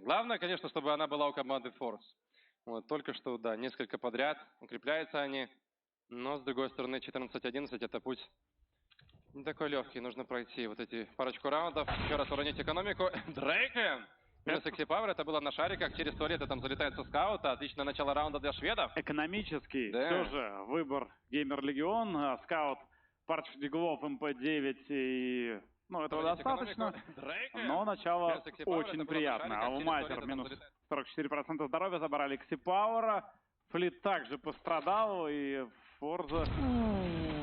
Главное, конечно, чтобы она была у команды Force. Вот, только что, да, несколько подряд. Укрепляются они. Но, с другой стороны, 14-11 это путь не такой легкий. Нужно пройти вот эти парочку раундов. Еще раз уронить экономику. Дрейкен! Минус Эксипавер, это было на шариках. Через туалеты там залетает со скаута. Отличное начало раунда для шведов. Экономический. Да. Все же выбор Геймер Легион. Скаут, парч диглов, МП-9 и... Ну, этого достаточно. Но начало очень приятное. А у Майтер минус 44% здоровья забрали Эксипауэра. Флит также пострадал. И Форза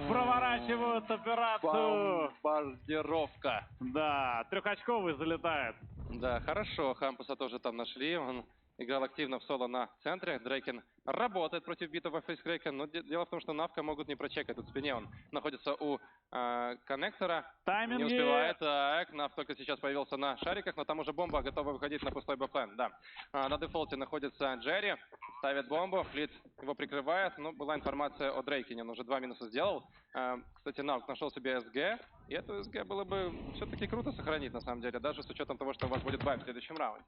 проворачивают операцию. Бомбардировка. Да, трехочковый залетает. Да, хорошо. Хампуса тоже там нашли. Он играл активно в соло на центре. Дрейкен работает против битого фейскрейка, но дело в том, что Навка могут не прочекать. Тут в спине он находится у коннектора. Тайминги. Не успевает. Так, Нав только сейчас появился на шариках, но там уже бомба готова выходить на пустой бэкплен. Да. На дефолте находится Джерри. Ставит бомбу. Флит его прикрывает. Ну, была информация о Дрейкине. Он уже 2 минуса сделал. Кстати, Навк нашел себе СГ. И эту СГ было бы все-таки круто сохранить, на самом деле. Даже с учетом того, что у вас будет бай в следующем раунде.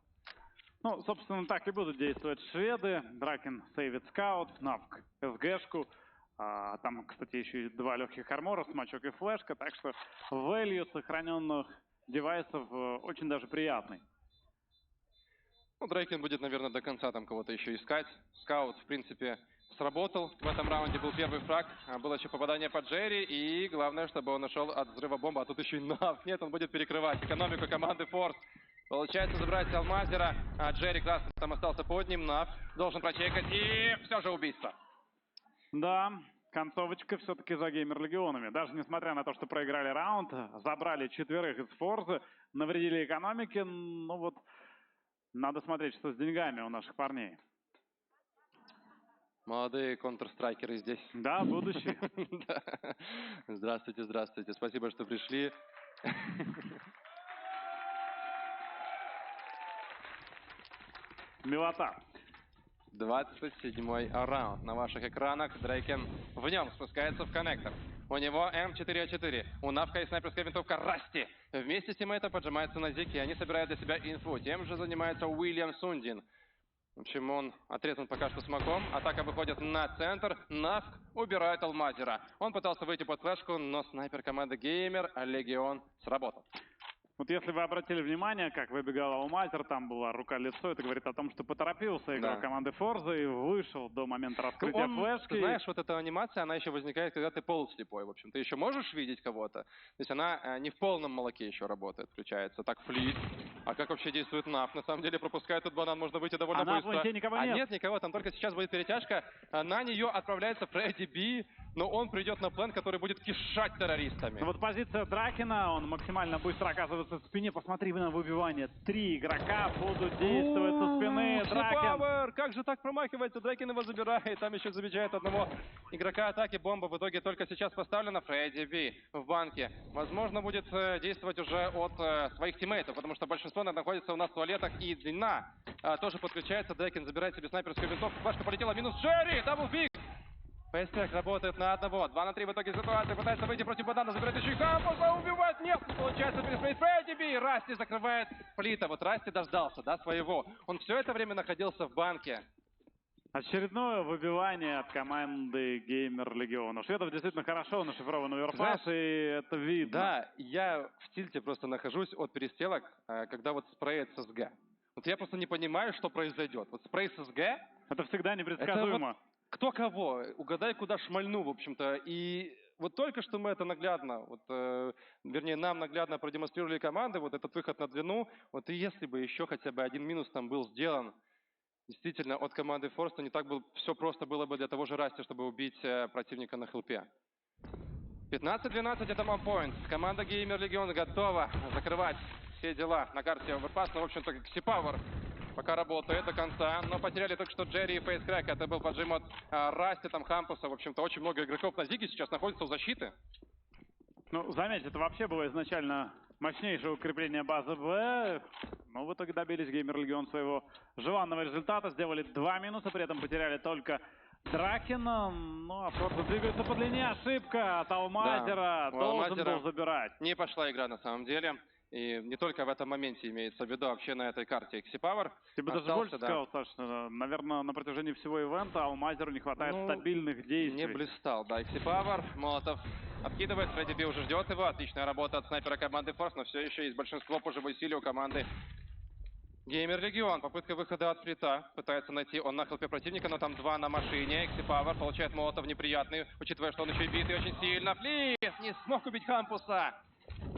Ну, собственно, так и будут действовать шведы. Дракен сейвит скаут, Навк СГшку. Там, кстати, еще и 2 легких армора, смачок и флешка. Так что value сохраненных девайсов очень даже приятный. Ну, Дрейкен будет, наверное, до конца там кого-то еще искать. Скаут, в принципе, сработал. В этом раунде был первый фраг. Было еще попадание по Джерри. И главное, чтобы он ушел от взрыва бомбы. А тут еще и Нав. Нет, он будет перекрывать экономику команды Форс. Получается забрать Алмазера. А Джерри красный там остался под ним. Нав должен прочекать. И все же убийство. Да, концовочка все-таки за Геймер Легионами. Даже несмотря на то, что проиграли раунд, забрали 4 из Форзы, навредили экономике. Ну вот, надо смотреть, что с деньгами у наших парней. Молодые контрстрайкеры здесь. Да, будущее. Здравствуйте, здравствуйте. Спасибо, что пришли. Милота. 27-й раунд на ваших экранах. Дрейкен в нем спускается в коннектор. У него М4А4. У Навка и снайперская винтовка Расти. Вместе с тиммейтом поджимается на Зике. Они собирают для себя инфу. Тем же занимается Уильям Сундин. В общем, он отрезан пока что смоком. Атака выходит на центр. Навк убирает Алмазера. Он пытался выйти под флешку, но снайпер команды Геймер Легион сработал. Вот если вы обратили внимание, как выбегал Алмазер, там была рука-лицо, это говорит о том, что поторопился игрок команды Форза и вышел до момента раскрытия флешки. Ты знаешь, вот эта анимация, она еще возникает, когда ты полуслепой. В общем, ты еще можешь видеть кого-то. То есть она не в полном молоке еще работает, включается. Так, Флит. А как вообще действует Нав? На самом деле пропускает тут банан, можно выйти довольно быстро. Никого нет. Нет никого, там только сейчас будет перетяжка. На нее отправляется Фредди Би, но он придет на план, который будет кишать террористами. Вот позиция Дракена, он максимально быстро оказывается в спине. Посмотри на выбивание. 3 игрока будут действовать со спины. Дракен. Как же так промахивается? Дракен его забирает. Там еще замечает одного игрока атаки. Бомба в итоге только сейчас поставлена. Фредди Би в банке. Возможно, будет действовать уже от своих тиммейтов, потому что большинство находится у нас в туалетах. И длина тоже подключается. Дракен забирает себе снайперскую винтовку. Флешка полетела. Минус Джерри. Даблпик. Фейстрек работает на 1. 2 на 3 в итоге ситуации. Пытается выйти против банана. Забирает еще и Хампуса. Убивает. Нет. Получается пересмотреть Фредди Би. Расти закрывает Флита. Вот Расти дождался, да, своего. Он все это время находился в банке. Очередное выбивание от команды Геймер Легион. У шведов действительно хорошо нашифрован оверпас, и это видно. Да, я в тильте просто нахожусь от перестрелок, когда вот спреет с СГ. Вот я просто не понимаю, что произойдет. Вот спрей с СГ... Это всегда непредсказуемо. Вот кто кого? Угадай, куда шмальну, в общем-то. И вот только что мы это наглядно, вернее, нам наглядно продемонстрировали команды, вот этот выход на длину. Вот и если бы еще хотя бы один минус там был сделан, действительно, от команды Форс, то не так все просто было бы для того же Расти, чтобы убить противника на хелпе. 15-12 это маппоинт. Команда Геймер Легион готова закрывать все дела на карте оверпас. Но, в общем-то, Ксипауэр пока работает до конца. Но потеряли только что Джерри и Фейскрэк. Это был поджим от Расти, там Хампуса. В общем-то, очень много игроков на Зиге сейчас находится у защиты. Ну, заметьте, это вообще было изначально мощнейшее укрепление базы Б. Но в итоге добились Геймер Легион своего желанного результата. Сделали 2 минуса, при этом потеряли только Дракена. Ну, а Форза двигается по длине. Ошибка от Алмазера. Да, должен был забирать. Не пошла игра на самом деле. И не только в этом моменте имеется в виду, вообще на этой карте X-Power. Я бы даже больше сказал, Саш, что, наверное, на протяжении всего ивента Алмазеру не хватает стабильных действий. Не блистал, да, X-Power. Молотов откидывает, Фредди Би уже ждет его. Отличная работа от снайпера команды Форс, но все еще есть большинство по живой силе у команды Геймер Легион. Попытка выхода от сплита. Пытается найти он на хелпе противника, но там два на машине. X-Power получает молотов неприятный, учитывая, что он еще и битый очень сильно. Флиз не смог убить Хампуса.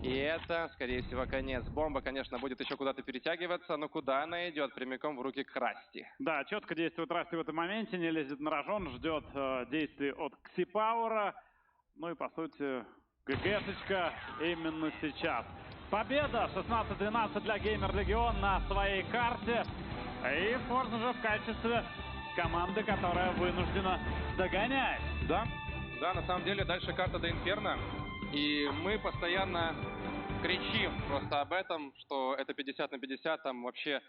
И это, скорее всего, конец. Бомба, конечно, будет еще куда-то перетягиваться, но куда она идет? Прямиком в руки к Расти. Да, четко действует Расти в этом моменте, не лезет на рожон, ждет действий от X-Power. Ну и, по сути, ГГшечка именно сейчас. Победа 16-12 для Геймер Легион на своей карте. И Форс уже в качестве команды, которая вынуждена догонять. Да, на самом деле дальше карта до Инферно. И мы постоянно кричим просто об этом, что это 50 на 50. Там вообще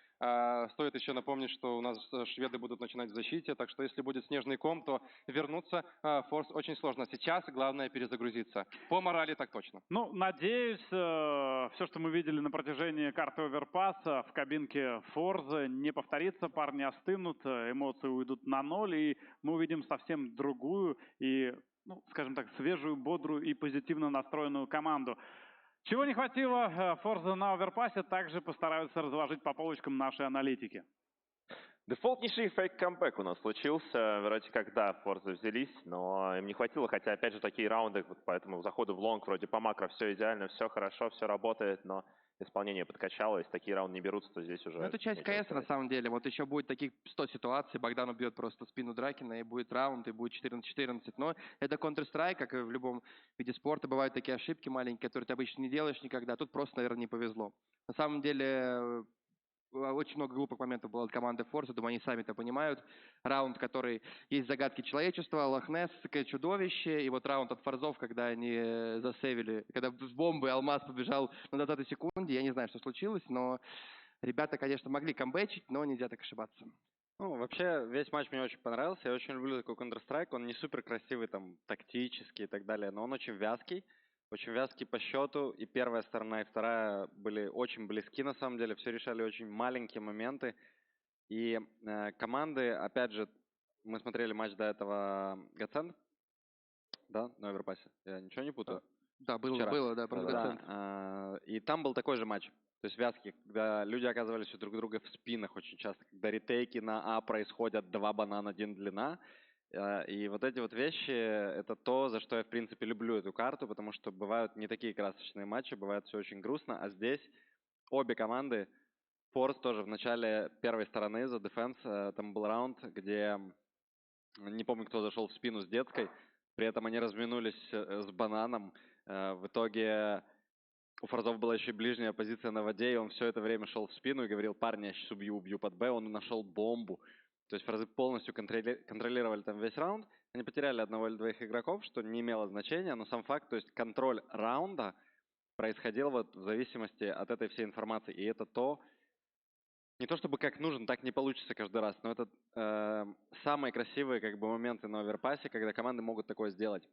стоит еще напомнить, что у нас шведы будут начинать в защите. Так что если будет снежный ком, то вернуться Форс очень сложно. Сейчас главное перезагрузиться. По морали так точно. Ну, надеюсь, все, что мы видели на протяжении карты Оверпасса в кабинке Форза, не повторится. Парни остынут, эмоции уйдут на ноль, и мы увидим совсем другую и, ну, скажем так, свежую, бодрую и позитивно настроенную команду. Чего не хватило Форза на Оверпассе, также постараются разложить по полочкам наши аналитики. Дефолтнейший фейк-камбэк у нас случился. Вроде как, да, Форзы взялись, но им не хватило. Хотя, опять же, такие раунды, вот поэтому заходы в лонг вроде по макро все идеально, все хорошо, все работает, но исполнение подкачало. Если такие раунды не берутся, то здесь уже... Ну, это часть КС на самом деле. Вот еще будет таких 100 ситуаций. Богдан убьет просто спину Дракина, и будет раунд, и будет 14-14. Но это Counter-Strike, как и в любом виде спорта. Бывают такие ошибки маленькие, которые ты обычно не делаешь никогда. Тут просто, наверное, не повезло. На самом деле... Очень много глупых моментов было от команды Форса, думаю, они сами это понимают. Раунд, который есть загадки человечества, Лохнесс, чудовище, и вот раунд от Форзов, когда они засейвили, когда с бомбы Алмаз побежал на 20 секунде, я не знаю, что случилось, но ребята, конечно, могли камбэчить, но нельзя так ошибаться. Ну, вообще, весь матч мне очень понравился. Я очень люблю такой Counter-Strike. Он не супер красивый, там, тактический и так далее, но он очень вязкий. Очень вязкий по счету. И первая сторона, и вторая были очень близки, на самом деле. Все решали очень маленькие моменты. И команды, опять же, мы смотрели матч до этого Гацент, да, на Оверпассе. Я ничего не путаю? Да, было, да, про Гацент. И там был такой же матч. То есть вязкий, когда люди оказывались у друг друга в спинах очень часто, когда ретейки на А происходят, 2 банана, 1 длина. И вот эти вот вещи, это то, за что я, в принципе, люблю эту карту, потому что бывают не такие красочные матчи, бывает все очень грустно, а здесь обе команды, Форс тоже в начале первой стороны за дефенс, там был раунд, где, не помню, кто зашел в спину с детской, при этом они разминулись с бананом, в итоге у Форзов была еще и ближняя позиция на воде, и он все это время шел в спину и говорил: парни, я сейчас убью под Б, он нашел бомбу. То есть Форзы полностью контролировали там весь раунд. Они потеряли одного или двоих игроков, что не имело значения, но сам факт, то есть контроль раунда происходил вот в зависимости от этой всей информации. И это то, не то чтобы как нужно, так не получится каждый раз, но это самые красивые как бы моменты на Оверпассе, когда команды могут такое сделать.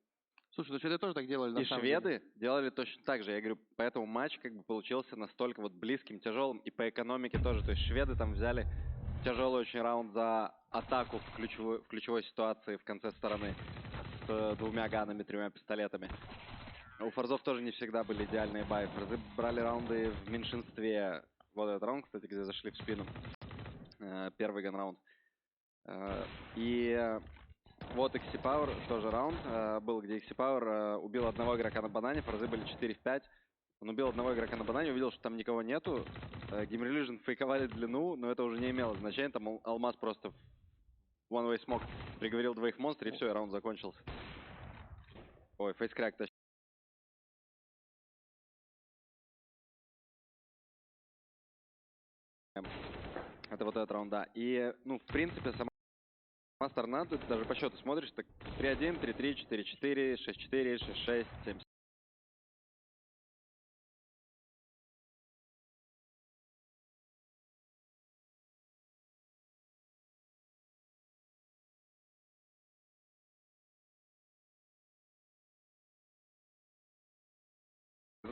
Слушай, ну шведы тоже так делали, на И самом шведы деле. делали точно так же. Я говорю, поэтому матч как бы получился настолько вот близким, тяжелым, и по экономике тоже. То есть шведы там взяли тяжелый очень раунд за атаку в ключевой ситуации в конце стороны с 2 ганами, 3 пистолетами. У Форзов тоже не всегда были идеальные баи. Форзы брали раунды в меньшинстве. Вот этот раунд, кстати, где зашли в спину. Первый ган-раунд. И вот X-Power, тоже раунд был, где X-Power убил одного игрока на банане. Форзы были 4 в 5. Он убил одного игрока на банане, увидел, что там никого нету. Game Religion фейковали длину, но это уже не имело значения. Там Алмаз просто в one-way smoke приговорил 2 монстров, и все, и раунд закончился. Ой, фейскрак тащил. Это вот этот раунд, да. И, ну, в принципе, сама сторона, ты даже по счету смотришь, так 3-1, 3-3, 4-4, 6-4, 6-6, 7.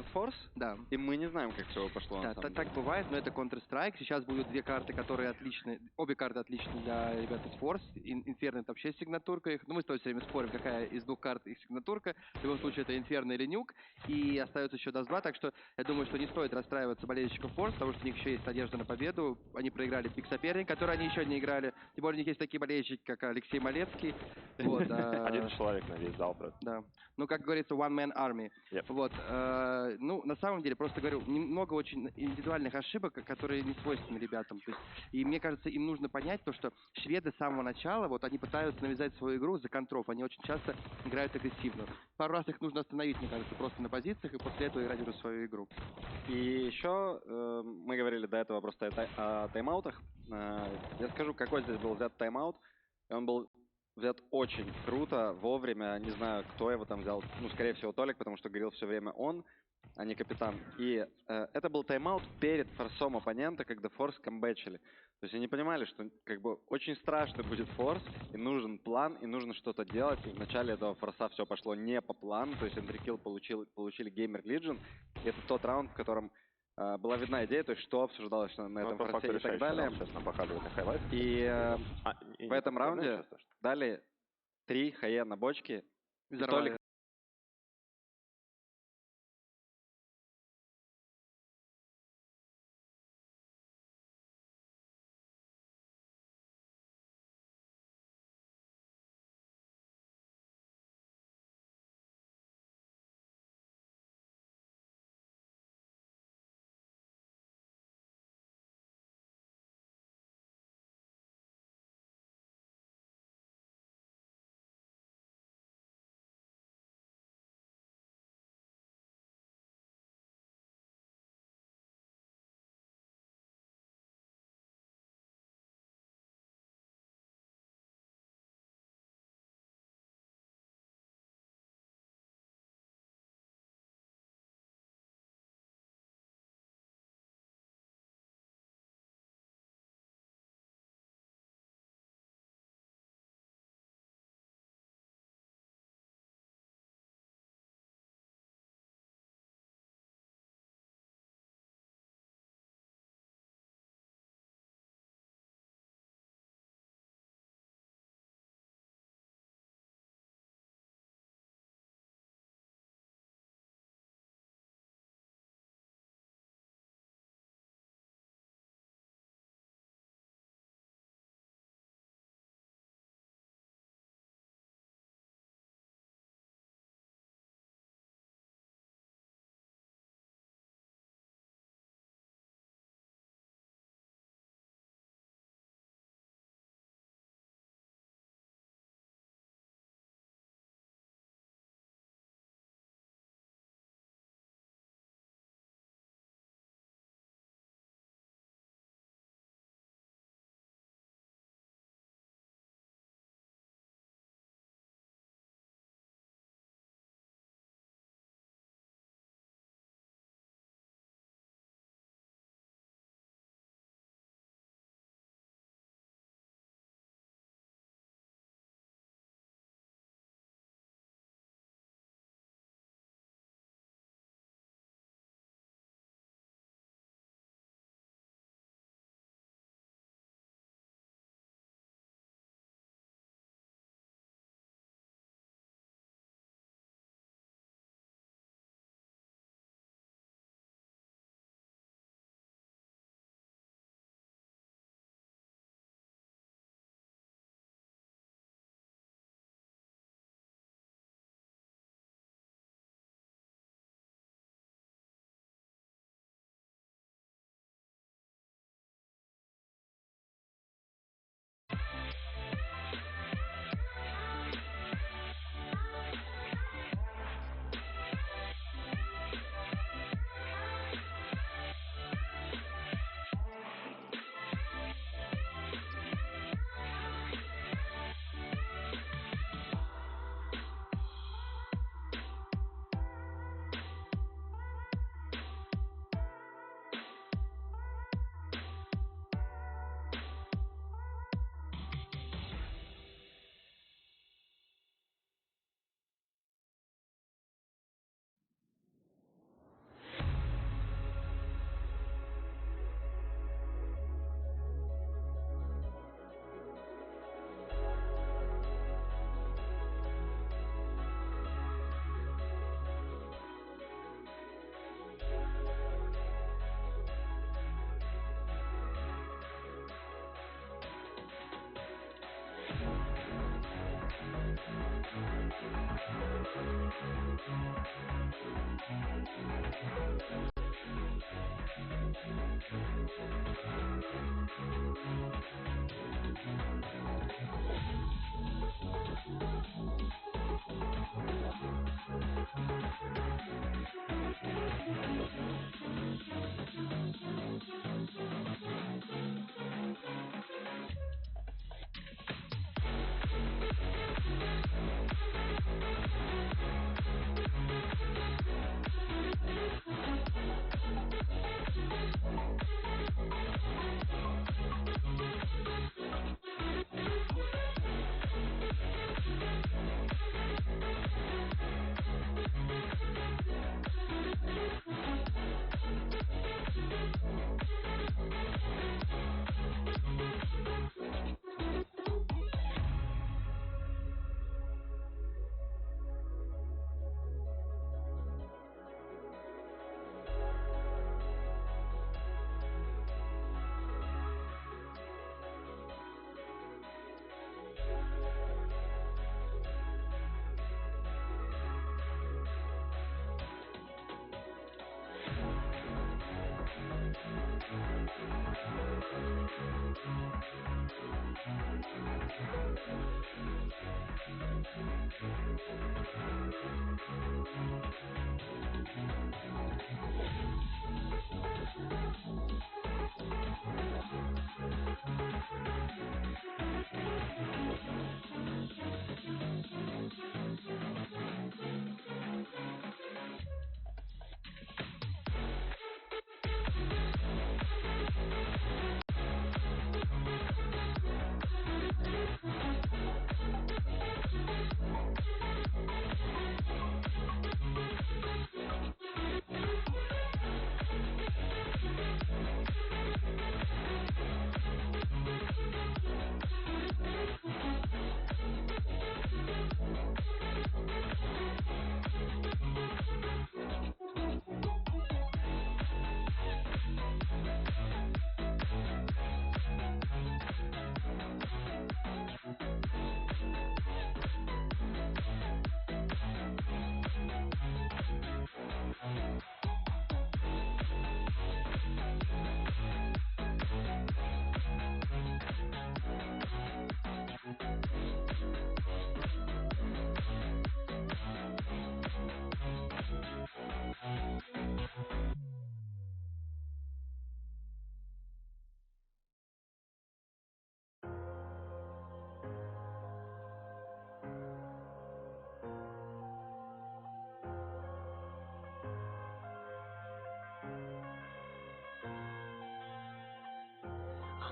этот форс, Да. и мы не знаем, как все пошло. Да, на самом так деле. бывает, но это Counter-Strike. Сейчас будут две карты, которые отличны. Обе карты отличны для ребят из Force. Инферно это вообще сигнатурка их. Ну, мы с тобой все время спорим, какая из двух карт их сигнатурка. В любом случае, это Инферно или Нюк. И остается еще Dust 2, так что я думаю, что не стоит расстраиваться болельщикам Force, потому что у них еще есть надежда на победу. Они проиграли пик соперник, который они еще не играли. Тем более у них есть такие болельщики, как Алексей Малецкий. Вот, Один человек на весь зал просто. да. Ну, как говорится, one man army. Yep. Вот. Ну, на самом деле, просто говорю, немного очень индивидуальных ошибок, которые не свойственны ребятам. То есть, и мне кажется, им нужно понять то, что шведы с самого начала, вот они пытаются навязать свою игру за контров. Они очень часто играют агрессивно. Пару раз их нужно остановить, мне кажется, просто на позициях, и после этого играть уже свою игру. И еще мы говорили до этого просто о тайм-аутах. Я скажу, какой здесь был взят тайм-аут. И он был взят очень круто, вовремя. Не знаю, кто его там взял. Ну, скорее всего, Толик, потому что говорил все время он, а не капитан. И это был тайм-аут перед форсом оппонента, когда форс камбэчили. То есть они понимали, что как бы очень страшно будет форс, и нужен план, и нужно что-то делать. И в начале этого форса все пошло не по плану. То есть энтрикилл получили Gamer Legion. И это тот раунд, в котором была видна идея, то есть что обсуждалось на этом форсе и так далее. Сейчас нам показывают на хайлайт. И в этом раунде Сейчас тоже. дали 3 хае на бочке. И Взорвали. Толик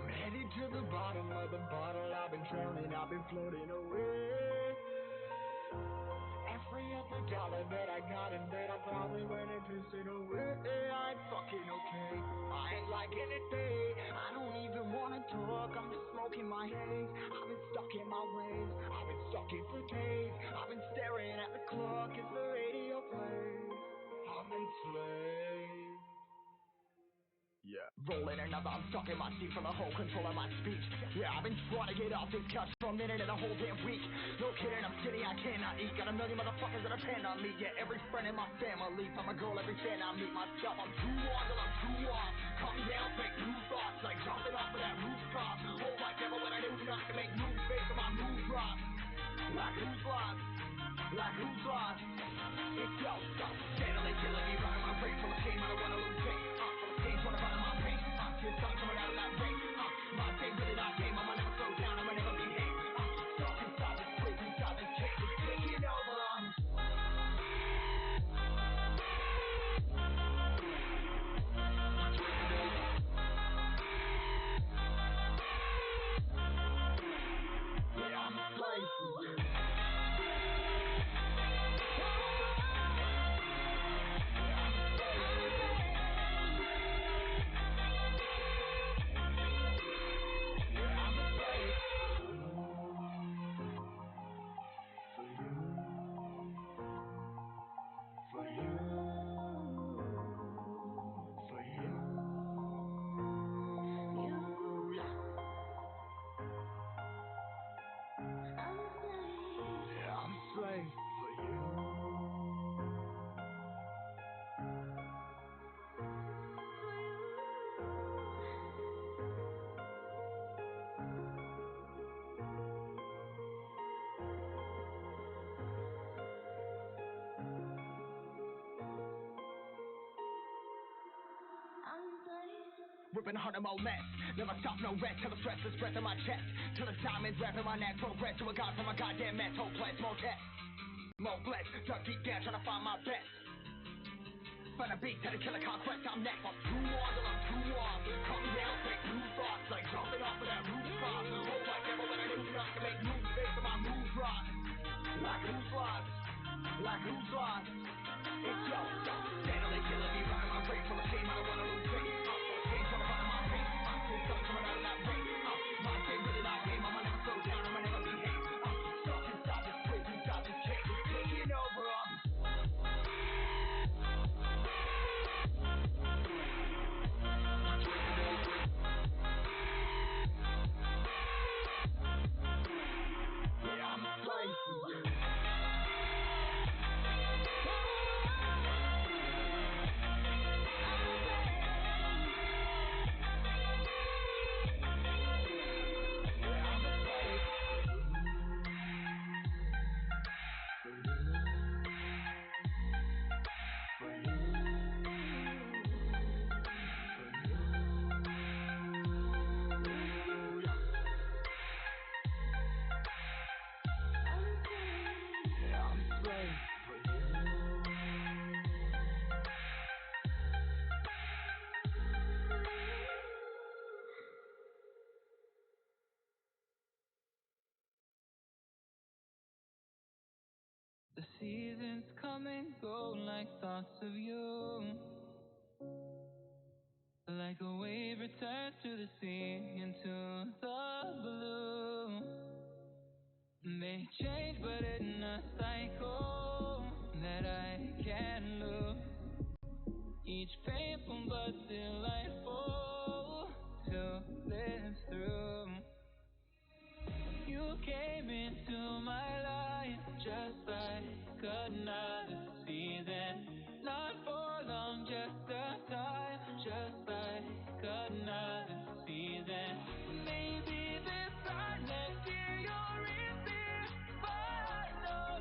I'm headed to the bottom of the bottle. I've been drowning, I've been floating away. Every other dollar that I got in bed, I probably went and pissed it away. I ain't fucking okay, I ain't liking it, babe. I don't even wanna talk, I'm just smoking my haze. I've been stuck in my ways, I've been stuck in for days. I've been staring at the clock as the radio plays. I'm enslaved. Yeah. Rolling another, I'm stuck in my seat from the whole control of my speech. Yeah, I've been trying to get off this couch for a minute and a whole damn week. No kidding, I'm skinny, I cannot eat. Got a million motherfuckers that depend on me. Yeah, every friend in my family. From a girl, every fan I meet myself. I'm too on till I'm too off. Calm down, take new thoughts. Like jumping off of that rooftop. Hold my devil when I do not to make moves based on my move drops. Like who's lost? Like who's lost? It don't stop. Steadily killing me, running my brain full of pain. I don't wanna lose weight. Trying to run out my pain, tears coming out of that rain. My day really not game, I'ma never slow down, I'ma never behave. Stuck inside this prison, inside this cage, it's taking over. Yeah, I'm a slave for you. Yeah, I'm a slave. ripping 100 more less. Never stop, no rest, till the stress is breath in my chest. Till the diamonds wrapping my neck, progress to a god from a goddamn mess. Whole place, more tests, more blessed. Dug deep down, trying to find my best. Find a beat, tell the killer conquest, I'm next. I'm too on till I'm too off. Come down, take new thoughts, like jumping off of that rooftop. Hold my camera when I do not to make moves based on my moves rock. Like who's lost? Like who's lost? It's yo, steadily killing me, running my race. From a team, I don't wanna lose faith. Team trying to run my race. There's something coming out of that race. My game really my game, I'ma never slow down, I'ma never behave. Stop this prison, stop this chain. Taking over, The seasons come and go like thoughts of you. Like a wave returns to the sea into the blue. They change but in a cycle that I can't lose. Each painful but delightful to live through. You came into my life just like another season. Not for long, just a time, just like another season. Maybe this time next year you'll reappear for no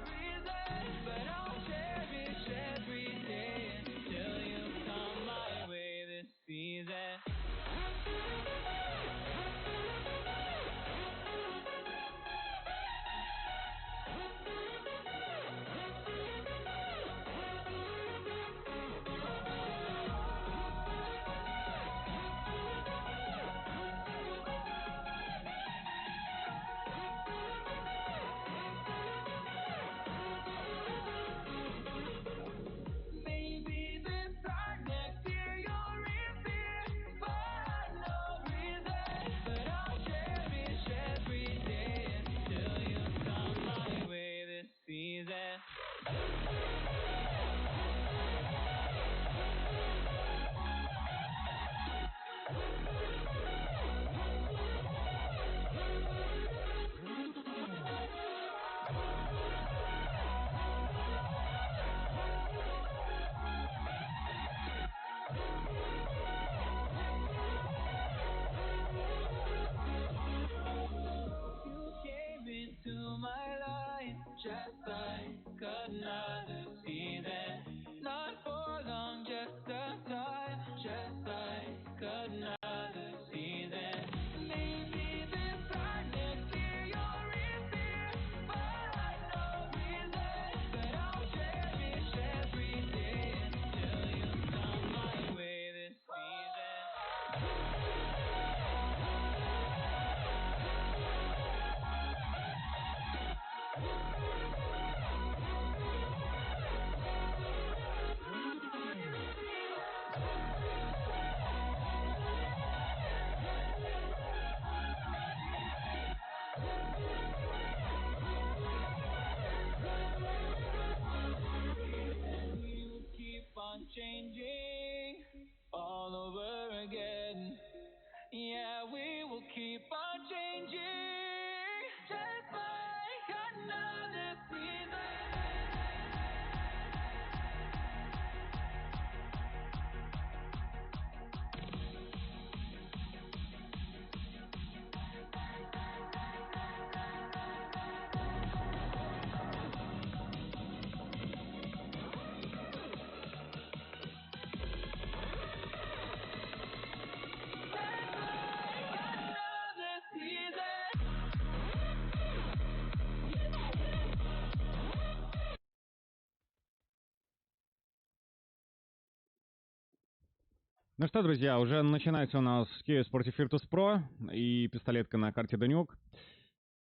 Ну что, друзья, уже начинается у нас Chaos против Virtus.pro и пистолетка на карте Данюк.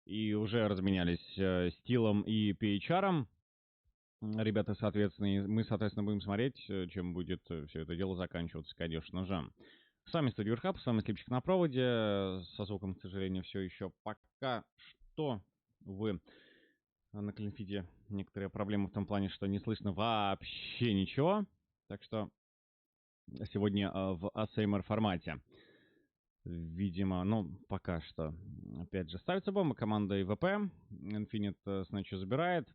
И уже разменялись стилом и PHR-ом. Ребята, соответственно, мы, соответственно, будем смотреть, чем будет все это дело заканчиваться, конечно же. С вами студия Верхап, с вами Слипчик на проводе. Со звуком, к сожалению, все еще пока что, увы, на Клинфиде некоторые проблемы в том плане, что не слышно вообще ничего. Так что сегодня в ASMR формате. Видимо, ну, пока что. Опять же, ставится бомба команда ИВП. Infinite Снэчу забирает.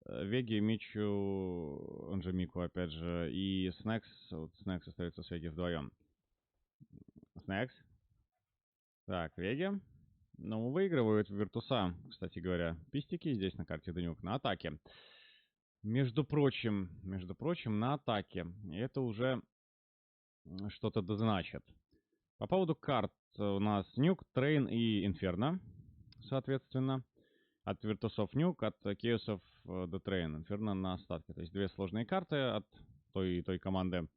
Веги, Мичу, он же Мику, опять же, и Снэкс. Вот Снэкс остается с Веги вдвоем. Снэкс. Так, Веги. Ну, выигрывают Виртуса, кстати говоря. Пистики здесь на карте Данюк на атаке. Между прочим, на атаке. Это уже что-то дозначит. По поводу карт у нас Нюк, Трейн и Инферно, соответственно. От Виртусов Нюк, от Кейсов до Трейн. Инферно на остатке. То есть две сложные карты от той команды.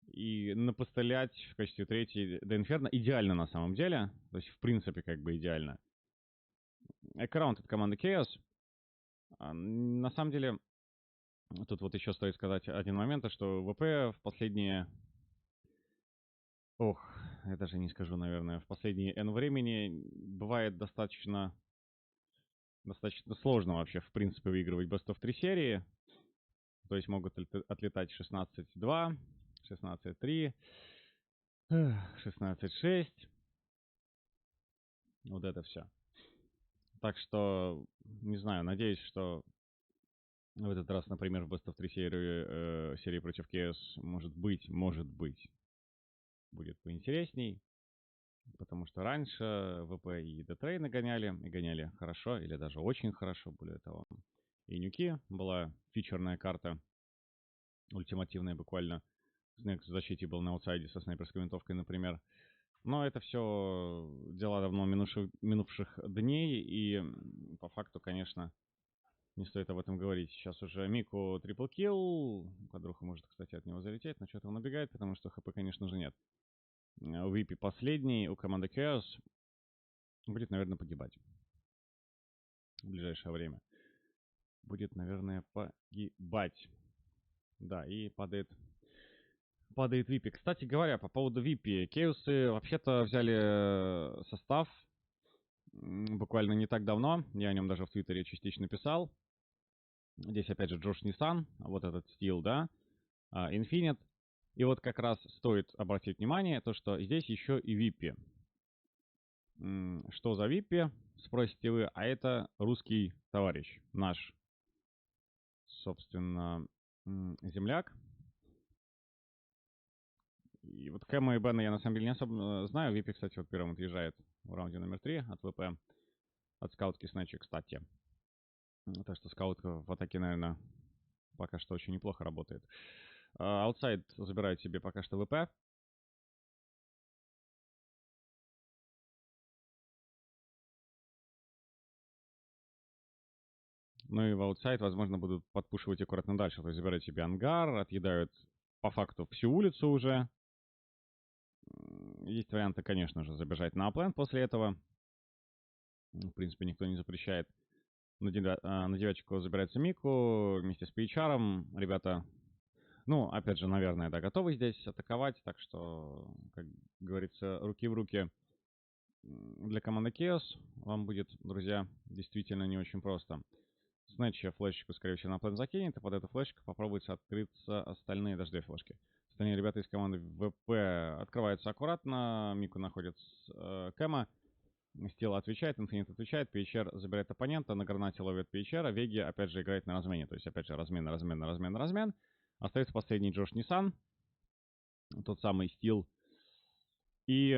И напостылять в качестве третьей до Инферно идеально на самом деле. То есть в принципе как бы идеально. Экраунд от команды Chaos. На самом деле, тут вот еще стоит сказать один момент, что ВП в последние... Ох, я даже не скажу, наверное. В последние N времени бывает достаточно сложно вообще, в принципе, выигрывать Best of 3 серии. То есть могут отлетать 16-2, 16-3, 16-6. Вот это все. Так что, не знаю, надеюсь, что в этот раз, например, в Best of 3 серии против Chaos может быть, будет поинтересней. Потому что раньше ВП и Детрейны гоняли, и гоняли хорошо, или даже очень хорошо, более того. И Нюки была фичерная карта, ультимативная буквально. Снэкс в защите был на аутсайде со снайперской винтовкой, например. Но это все дела давно минувших дней, и по факту, конечно, не стоит об этом говорить. Сейчас уже Мику триплкилл, подруга может, кстати, от него залететь, но что-то он убегает, потому что ХП, конечно же, нет. У Випи последний, у команды Chaos будет, наверное, погибать в ближайшее время. Будет, наверное, погибать. Да, и падает Випи. Кстати говоря, по поводу Випи. Кейусы вообще-то взяли состав буквально не так давно. Я о нем даже в Твиттере частично писал. Здесь, опять же, Джош Ниссан, вот этот стил, да, Infinite. И вот как раз стоит обратить внимание, то, что здесь еще и Випи. Что за Випи, спросите вы, а это русский товарищ, наш, собственно, земляк. И вот Кэма и Бена я на самом деле не особо знаю. Випи, кстати, вот первым отъезжает в раунде номер 3 от ВП, от скаутки Снэчи, кстати. Так что скаутка в атаке, наверное, пока что очень неплохо работает. Аутсайд забирает себе пока что ВП. Ну и в аутсайд, возможно, будут подпушивать аккуратно дальше. То есть забирают себе ангар, отъедают по факту всю улицу уже. Есть варианты, конечно же, забежать на аплен после этого. В принципе, никто не запрещает. На девяточку забирается Мику вместе с PHR. Ребята, ну, опять же, наверное, да, готовы здесь атаковать. Так что, как говорится, руки в руки для команды Chaos вам будет, друзья, действительно не очень просто. Снэча флешечку, скорее всего, на план закинет, и под эту флешечку попробуется открыться остальные, даже две флешки. Остальные ребята из команды ВП открываются аккуратно, Мику находит Кэма, Стил отвечает, Infinite отвечает, PHR забирает оппонента, на гранате ловит PHR, Веги опять же играет на размене, то есть опять же размен. Остается последний Джош Ниссан, тот самый Стил. И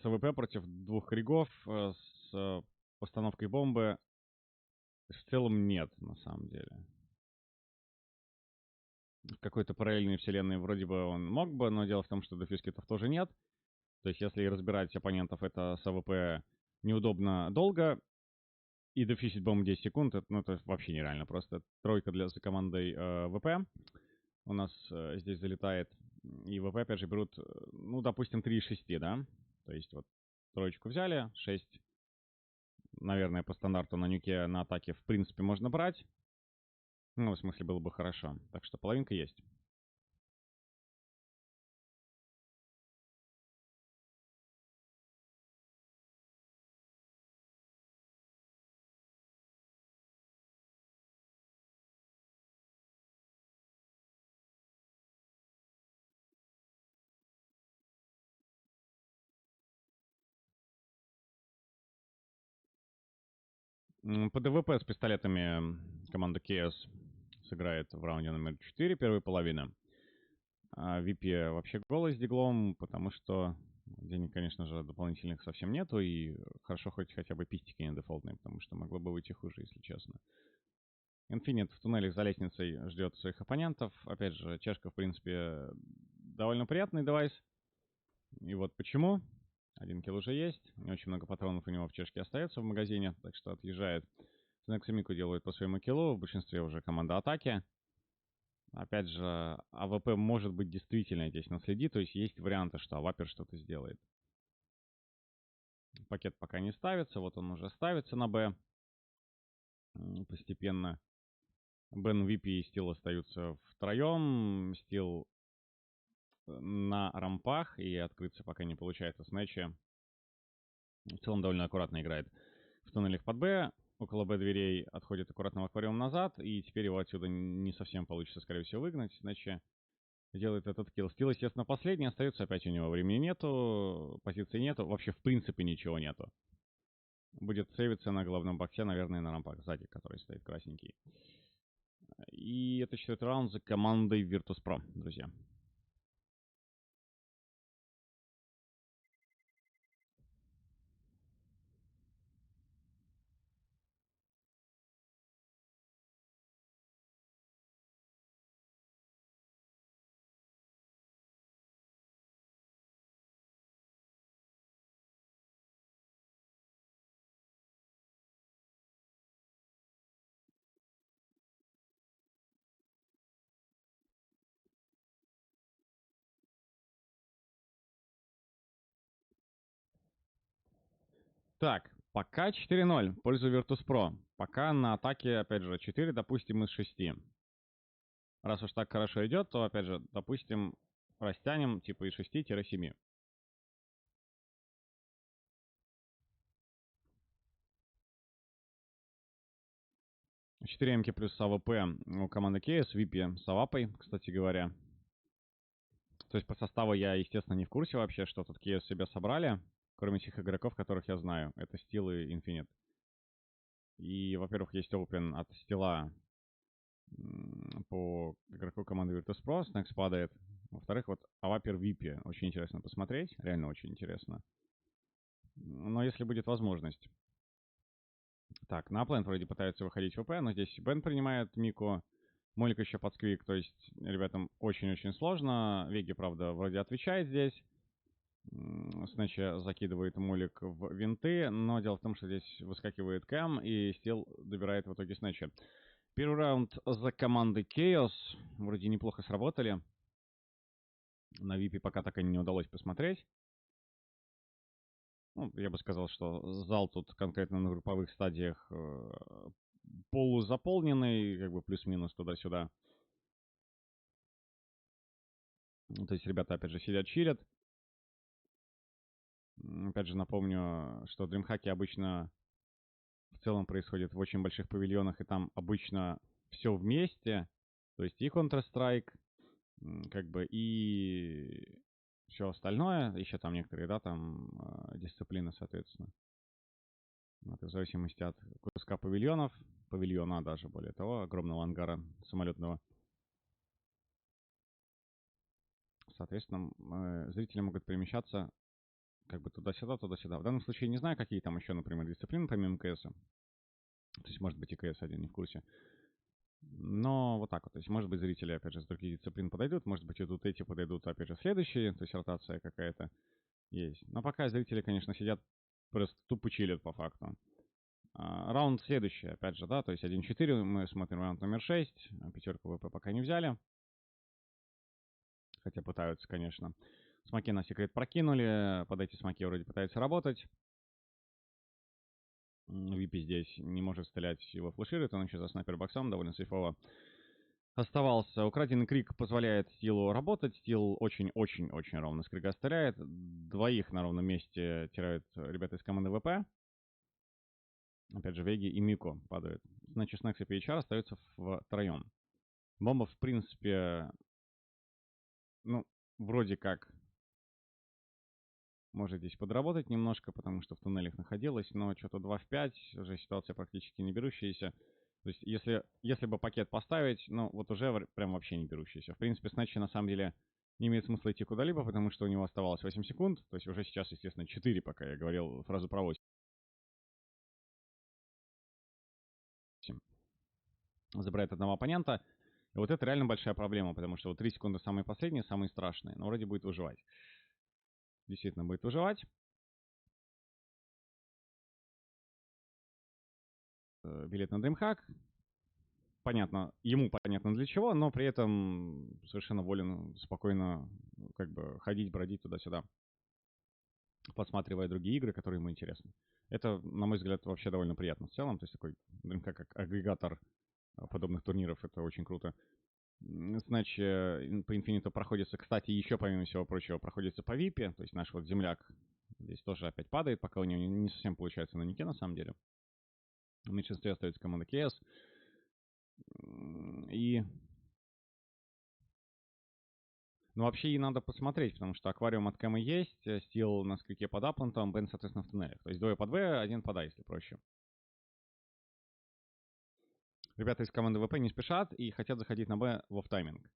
с АВП против двух кригов с постановкой бомбы в целом нет, на самом деле. В какой-то параллельной вселенной вроде бы он мог бы, но дело в том, что дефьюз-китов тоже нет. То есть если разбирать оппонентов, это с АВП неудобно долго. И дефьюзить бомбу 10 секунд, это вообще нереально. Просто тройка за командой ВП. У нас здесь залетает И ВП, опять же, берут, ну, допустим, 3 из 6, да? То есть вот троечку взяли, 6, наверное, по стандарту на нюке на атаке в принципе можно брать. Ну, в смысле, было бы хорошо. Так что половинка есть. По ДВП с пистолетами команда Chaos сыграет в раунде номер 4, первой половины. А VP вообще голый с диглом, потому что денег, конечно же, дополнительных совсем нету, и хорошо хоть хотя бы пистики не дефолтные, потому что могло бы выйти хуже, если честно. Infinite в туннелях за лестницей ждет своих оппонентов. Опять же, чешка, в принципе, довольно приятный девайс. И вот почему. 1 килл уже есть. Не очень много патронов у него в чешке остается в магазине, так что отъезжает. Снэкс и Мику делают по своему киллу. В большинстве уже команда атаки. Опять же, АВП может быть действительно здесь наследит. То есть есть варианты, что Авапер что-то сделает. Пакет пока не ставится. Вот он уже ставится на Б. Постепенно. Бен, Випи и Стил остаются втроем. Стил на рампах, и открыться пока не получается с Нэтчи. В целом довольно аккуратно играет в туннелях под Б. Около Б дверей отходит аккуратно в аквариум назад, и теперь его отсюда не совсем получится, скорее всего, выгнать. Нэтчи делает этот килл. Стил, естественно, последний. Остается опять у него времени нету, позиции нету. Вообще, в принципе, ничего нету. Будет сейвиться на главном боксе, наверное, на рампах сзади, который стоит красненький. И это 4-й раунд за командой Virtus.pro, друзья. Так, пока 4-0 в пользу Virtus.pro. Пока на атаке, опять же, 4, допустим, из 6. Раз уж так хорошо идет, то, опять же, допустим, растянем типа из 6-7. 4 МК плюс АВП у команды KS, VP с АВАПой, кстати говоря. То есть по составу я, естественно, не в курсе вообще, что тут KS себе собрали, кроме тех игроков, которых я знаю. Это Steel и Infinite. И, во-первых, есть Open от Стила по игроку команды Virtus.pro, Снэкс падает. Во-вторых, вот Авапер Випи очень интересно посмотреть, реально очень интересно. Но если будет возможность. Так, на плент вроде пытаются выходить ВП, но здесь Бен принимает Мику. Молик еще под сквик, то есть ребятам очень-очень сложно. Веги, правда, вроде отвечает здесь. Снэча закидывает Молик в винты, но дело в том, что здесь выскакивает Кэм, и Стил добирает в итоге Снэча. Первый раунд за командой Chaos. Вроде неплохо сработали. На Випе пока так и не удалось посмотреть. Ну, я бы сказал, что зал тут конкретно на групповых стадиях полузаполненный, как бы плюс-минус туда-сюда. То есть ребята, опять же, сидят, чилят. Опять же, напомню, что дримхаки обычно в целом происходят в очень больших павильонах, и там обычно все вместе. То есть и Counter-Strike, как бы, и все остальное. Еще там некоторые, да, там дисциплины, соответственно. Вот, в зависимости от куска павильонов, павильона даже, более того, огромного ангара самолетного. Соответственно, зрители могут перемещаться как бы туда-сюда, туда-сюда. В данном случае не знаю, какие там еще, например, дисциплины помимо КС. То есть, может быть, и КС один, не в курсе. Но вот так вот. То есть, может быть, зрители, опять же, с других дисциплин подойдут. Может быть, и тут эти подойдут, опять же, следующие. То есть, ротация какая-то есть. Но пока зрители, конечно, сидят, просто тупо чилят по факту. Раунд следующий, опять же, да. То есть, 1-4. Мы смотрим раунд номер 6. Пятерку ВП пока не взяли. Хотя пытаются, конечно. Смоки на секрет прокинули. Под эти смоки вроде пытаются работать. Випи здесь не может стрелять, его флеширует. Он еще за снайпер-боксом довольно сейфово оставался. Украденный крик позволяет Стилу работать. Стил очень-очень-очень ровно с крига стреляет. Двоих на ровном месте теряют ребята из команды ВП. Опять же, Веги и Мико падают. Значит, Снекс и PHR остаются втроем. Бомба, в принципе, ну, вроде как может здесь подработать немножко, потому что в туннелях находилась, но что-то 2 в 5, уже ситуация практически не берущаяся. То есть, если бы пакет поставить, ну, вот уже прям вообще не берущийся. В принципе, Снэчи на самом деле не имеет смысла идти куда-либо, потому что у него оставалось 8 секунд. То есть, уже сейчас, естественно, 4, пока я говорил фразу про 8. Забирает одного оппонента. И вот это реально большая проблема, потому что вот 3 секунды самые последние, самые страшные. Но вроде будет выживать. Действительно будет выживать. Билет на DreamHack. Понятно, ему понятно для чего, но при этом совершенно волен спокойно как бы ходить, бродить туда-сюда, посматривая другие игры, которые ему интересны. Это, на мой взгляд, вообще довольно приятно в целом. То есть такой DreamHack как агрегатор подобных турниров, это очень круто. Значит, по Инфиниту проходится, кстати, еще помимо всего прочего, проходится по VIP. То есть наш вот земляк здесь тоже опять падает, пока у него не совсем получается на нике на самом деле. В меньшинстве остается команда КС. И... Ну, вообще и надо посмотреть, потому что аквариум от Кэма есть, Стил на скрике под аплантом, Бен, соответственно, в туннелях. То есть двое под В, один под А, если проще. Ребята из команды ВП не спешат и хотят заходить на Б в офф-тайминг.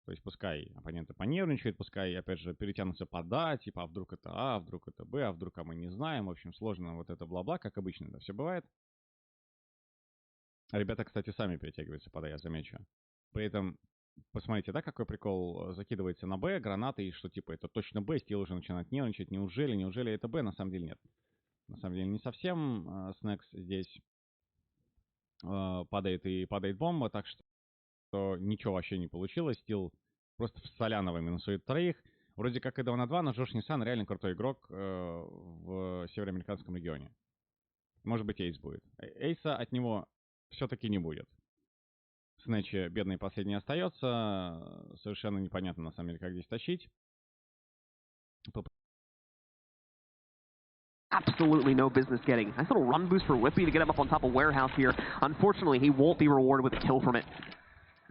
То есть пускай оппоненты понервничают, пускай, опять же, перетянутся под А, типа, а вдруг это А, вдруг это Б, а вдруг мы не знаем. В общем, сложно вот это бла-бла, как обычно это все бывает. Ребята, кстати, сами перетягиваются под А, я замечу. При этом, посмотрите, да, какой прикол, закидывается на Б, гранаты, и что типа это точно Б, Стил уже начинает нервничать. Неужели это Б? На самом деле нет. На самом деле не совсем. Снекс здесь падает и падает бомба, так что ничего вообще не получилось. Стил просто в Соляново минусует троих. Вроде как и 2 на 2, но Джош Ниссан реально крутой игрок в североамериканском регионе. Может быть, Эйс будет. Эйса от него все-таки не будет. Снэчи бедный последний остается. Совершенно непонятно, на самом деле, как здесь тащить. Absolutely no business getting. Nice little run boost for Whippy to get him up on top of Warehouse here. Unfortunately, he won't be rewarded with a kill from it,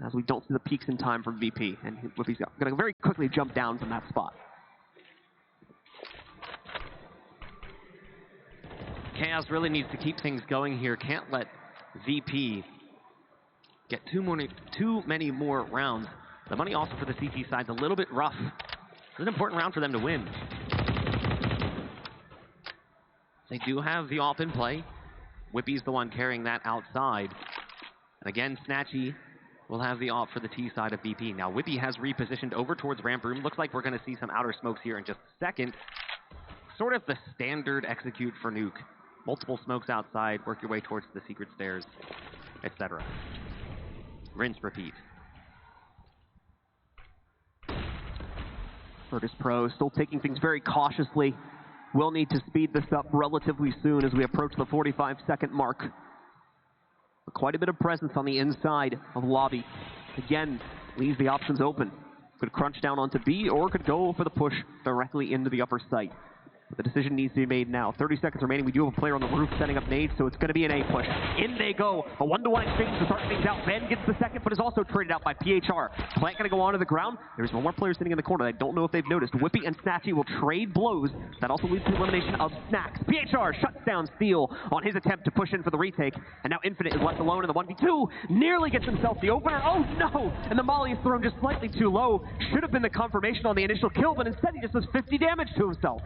as we don't see the peaks in time from VP. And Whippy's going to very quickly jump down from that spot. Chaos really needs to keep things going here. Can't let VP get too many more rounds. The money also for the CT side is a little bit rough. It's an important round for them to win. They do have the AWP in play. Whippy's the one carrying that outside. And again, Snatchy will have the AWP for the T side of VP. Now, Whippy has repositioned over towards ramp room. Looks like we're going to see some outer smokes here in just a second. Sort of the standard execute for Nuke. Multiple smokes outside, work your way towards the secret stairs, etc. Rinse, repeat. Virtus.pro still taking things very cautiously. We'll need to speed this up relatively soon as we approach the 45-second mark. But quite a bit of presence on the inside of lobby. Again, leaves the options open. Could crunch down onto B or could go for the push directly into the upper site. But the decision needs to be made now. 30 seconds remaining. We do have a player on the roof setting up nades, so it's going to be an A push. In they go. A 1-to-1 exchange to start things out. Ben gets the second, but is also traded out by PHR. Plant going to go onto the ground. There's one more player sitting in the corner. I don't know if they've noticed. Whippy and Snatchy will trade blows. That also leads to the elimination of Snacks. PHR shuts down Steel on his attempt to push in for the retake. And now Infinite is left alone in the 1v2. Nearly gets himself the opener. Oh no! And the molly is thrown just slightly too low. Should have been the confirmation on the initial kill, but instead he just does 50 damage to himself.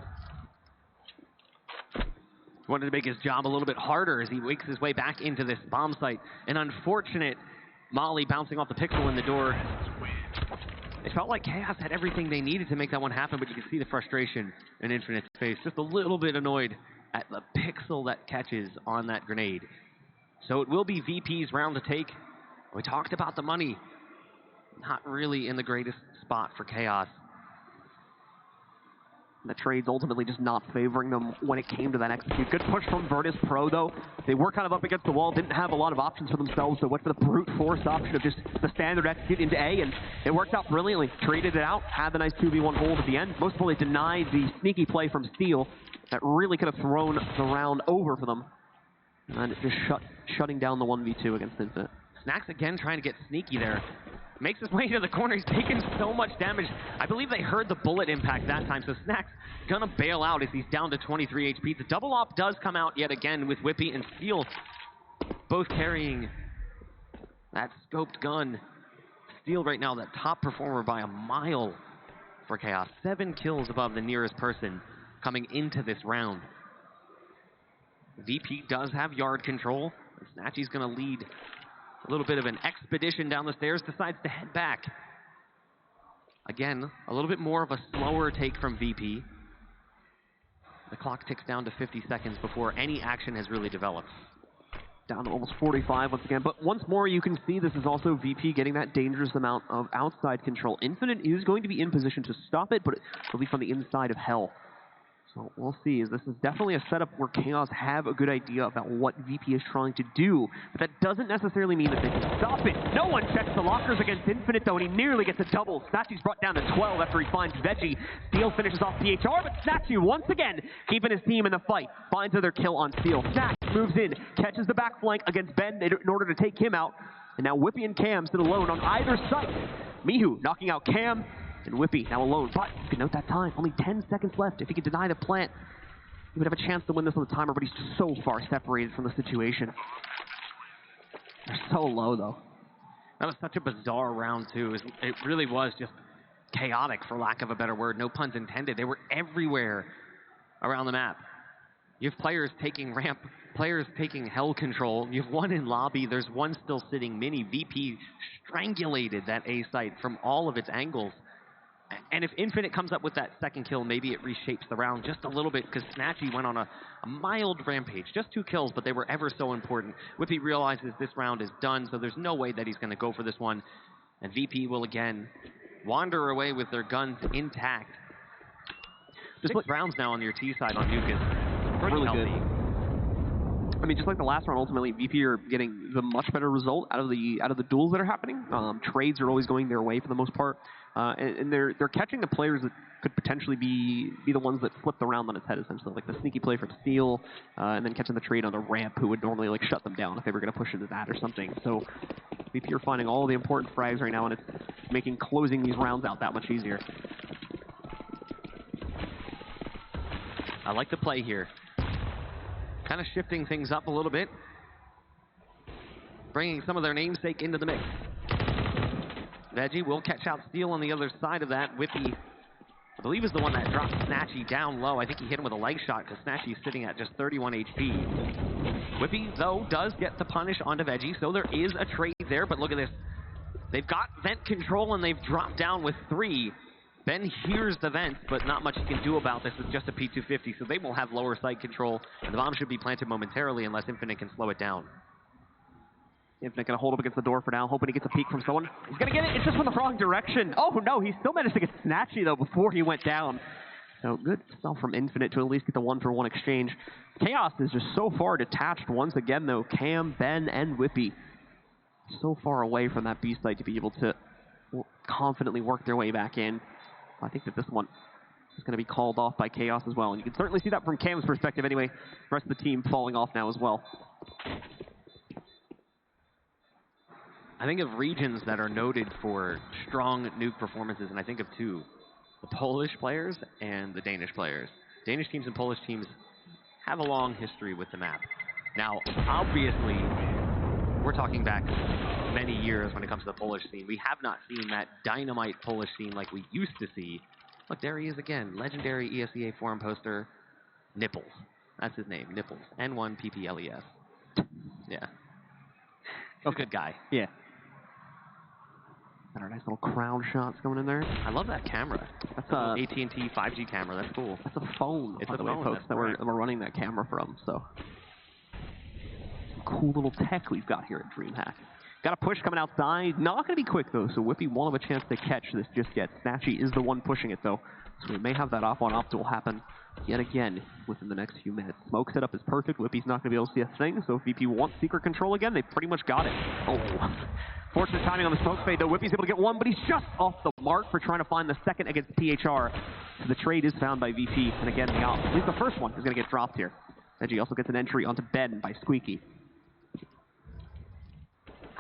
Wanted to make his job a little bit harder as he wakes his way back into this bomb site. An unfortunate molly bouncing off the pixel in the door. It felt like Chaos had everything they needed to make that one happen, but you can see the frustration in Infinite's face. Just a little bit annoyed at the pixel that catches on that grenade. So it will be VP's round to take. We talked about the money. Not really in the greatest spot. spot for Chaos. The trades ultimately just not favoring them when it came to that execute. Good push from Virtus.pro though. They were kind of up against the wall, didn't have a lot of options for themselves, so went for the brute force option of just the standard execute into A, and it worked out brilliantly. Traded it out, had the nice 2v1 hold at the end. Most importantly, denied the sneaky play from Steel that really could have thrown the round over for them. And just shutting down the 1v2 against Infinite. Snacks again trying to get sneaky there. Makes his way to the corner. He's taken so much damage. I believe they heard the bullet impact that time, so Snacks gonna bail out as he's down to 23 HP. The double op does come out yet again with Whippy and Steel both carrying that scoped gun. Steel right now, that top performer by a mile for Chaos. 7 kills above the nearest person coming into this round. VP does have yard control. Snatchy's gonna lead a little bit of an expedition down the stairs, decides to head back. Again, a little bit more of a slower take from VP. The clock ticks down to 50 seconds before any action has really developed. Down to almost 45 once again, but once more you can see this is also VP getting that dangerous amount of outside control. Infinite is going to be in position to stop it, but it'll be from the inside of Hell. So we'll see, as this is definitely a setup where Chaos have a good idea about what VP is trying to do, but that doesn't necessarily mean that they can stop it. No one checks the lockers against Infinite though, and he nearly gets a double. Snatchy's brought down to 12 after he finds Veggie. Steel finishes off PHR, but Snatchy once again keeping his team in the fight. Finds another kill on Steel. Snatch moves in, catches the back flank against Ben in order to take him out, and now Whippy and Cam sit alone on either side. Mihu knocking out Cam, and Whippy now alone, but you can note that time, only 10 seconds left. If he could deny the plant, he would have a chance to win this on the timer, but he's so far separated from the situation. They're so low though. That was such a bizarre round too. It really was just chaotic, for lack of a better word. No puns intended. They were everywhere around the map. You have players taking ramp, players taking hell control. You have one in lobby, there's one still sitting mini. VP strangulated that A site from all of its angles. And if Infinite comes up with that second kill, maybe it reshapes the round just a little bit, because Snatchy went on a mild rampage. Just 2 kills, but they were ever so important. Whippy realizes this round is done, so there's no way that he's going to go for this one. And VP will again wander away with their guns intact. Just 6 rounds now on your T side on Nuke is pretty healthy. Good. I mean, just like the last round, ultimately VP are getting the much better result out of the duels that are happening. Trades are always going their way for the most part. And they're catching the players that could potentially be the ones that flip the round on its head, essentially, like the sneaky play from Steel, and then catching the trade on the ramp, who would normally like shut them down if they were going to push into that or something. So VP are finding all the important frags right now, and it's making closing these rounds out that much easier. I like the play here. Kind of shifting things up a little bit, bringing some of their namesake into the mix. Veggie will catch out Steel on the other side of that. Whippy, I believe, is the one that dropped Snatchy down low. I think he hit him with a leg shot because Snatchy is sitting at just 31 HP. Whippy, though, does get the punish onto Veggie, so there is a trade there, but look at this. They've got vent control and they've dropped down with 3. Ben hears the vent, but not much he can do about this with just a P250, so they will have lower site control, and the bomb should be planted momentarily unless Infinite can slow it down. Infinite gonna hold up against the door for now, hoping he gets a peek from someone. He's gonna get it, it's just from the wrong direction. Oh no, he still managed to get Snatchy though before he went down. So good stuff from Infinite to at least get the 1-for-1 exchange. Chaos is just so far detached once again though. Cam, Ben, and Whippy so far away from that B site to be able to confidently work their way back in. I think that this one is going to be called off by Chaos as well. And you can certainly see that from Cam's perspective anyway. The rest of the team falling off now as well. I think of regions that are noted for strong nuke performances, and I think of 2. The Polish players and the Danish players. Danish teams and Polish teams have a long history with the map. Now, obviously, we're talking back many years when it comes to the Polish scene. We have not seen that dynamite Polish scene like we used to see. Look, there he is again. Legendary ESEA forum poster, Nipples. That's his name, Nipples. N1PPLES. Yeah. He's a good guy. Yeah. Got our nice little crown shots going in there. I love that camera. That's a AT&T 5G camera. That's cool. That's a phone. It's by a the way, phone, folks, that we're running that camera from. So some cool little tech we've got here at DreamHack. Got a push coming outside. Not going to be quick, though, so Whippy won't have a chance to catch this just yet. Snatchy is the one pushing it, though. So we may have that off-on-off duel happen yet again within the next few minutes. Smoke setup is perfect. Whippy's not going to be able to see a thing, so if VP wants secret control again, they pretty much got it. Oh, fortunate timing on the smoke fade, though. Whippy's able to get one, but he's just off the mark for trying to find the second against PHR. So the trade is found by VP, and again, at least the first one is going to get dropped here. Veggie also gets an entry onto Ben by Squeaky.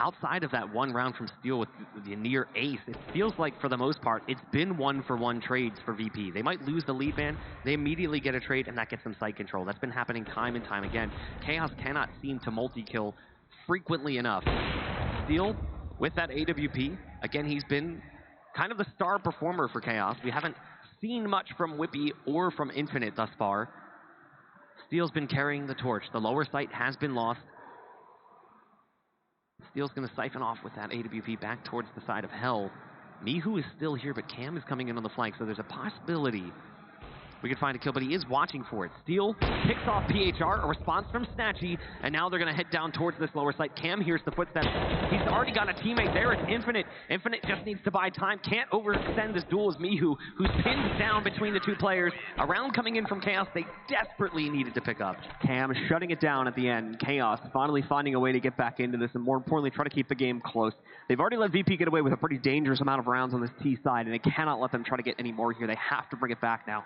Outside of that one round from Steel with the near ace, it feels like for the most part, it's been 1-for-1 trades for VP. They might lose the lead ban, they immediately get a trade, and that gets them site control. That's been happening time and time again. Chaos cannot seem to multi-kill frequently enough. Steel, with that AWP, again, he's been kind of the star performer for Chaos. We haven't seen much from Whippy or from Infinite thus far. Steel's been carrying the torch. The lower site has been lost. Steel's going to siphon off with that AWP back towards the side of Hell. Mihu is still here, but Cam is coming in on the flank, so there's a possibility we could find a kill, but he is watching for it. Steel picks off PHR, a response from Snatchy, and now they're going to head down towards this lower site. Cam hears the footsteps. He's already got a teammate there. It's Infinite. Infinite just needs to buy time. Can't overextend this duel as Mihu, who's pinned down between the two players. A round coming in from Chaos they desperately needed to pick up. Cam shutting it down at the end. Chaos finally finding a way to get back into this, and more importantly, try to keep the game close. They've already let VP get away with a pretty dangerous amount of rounds on this T side, and they cannot let them try to get any more here. They have to bring it back now.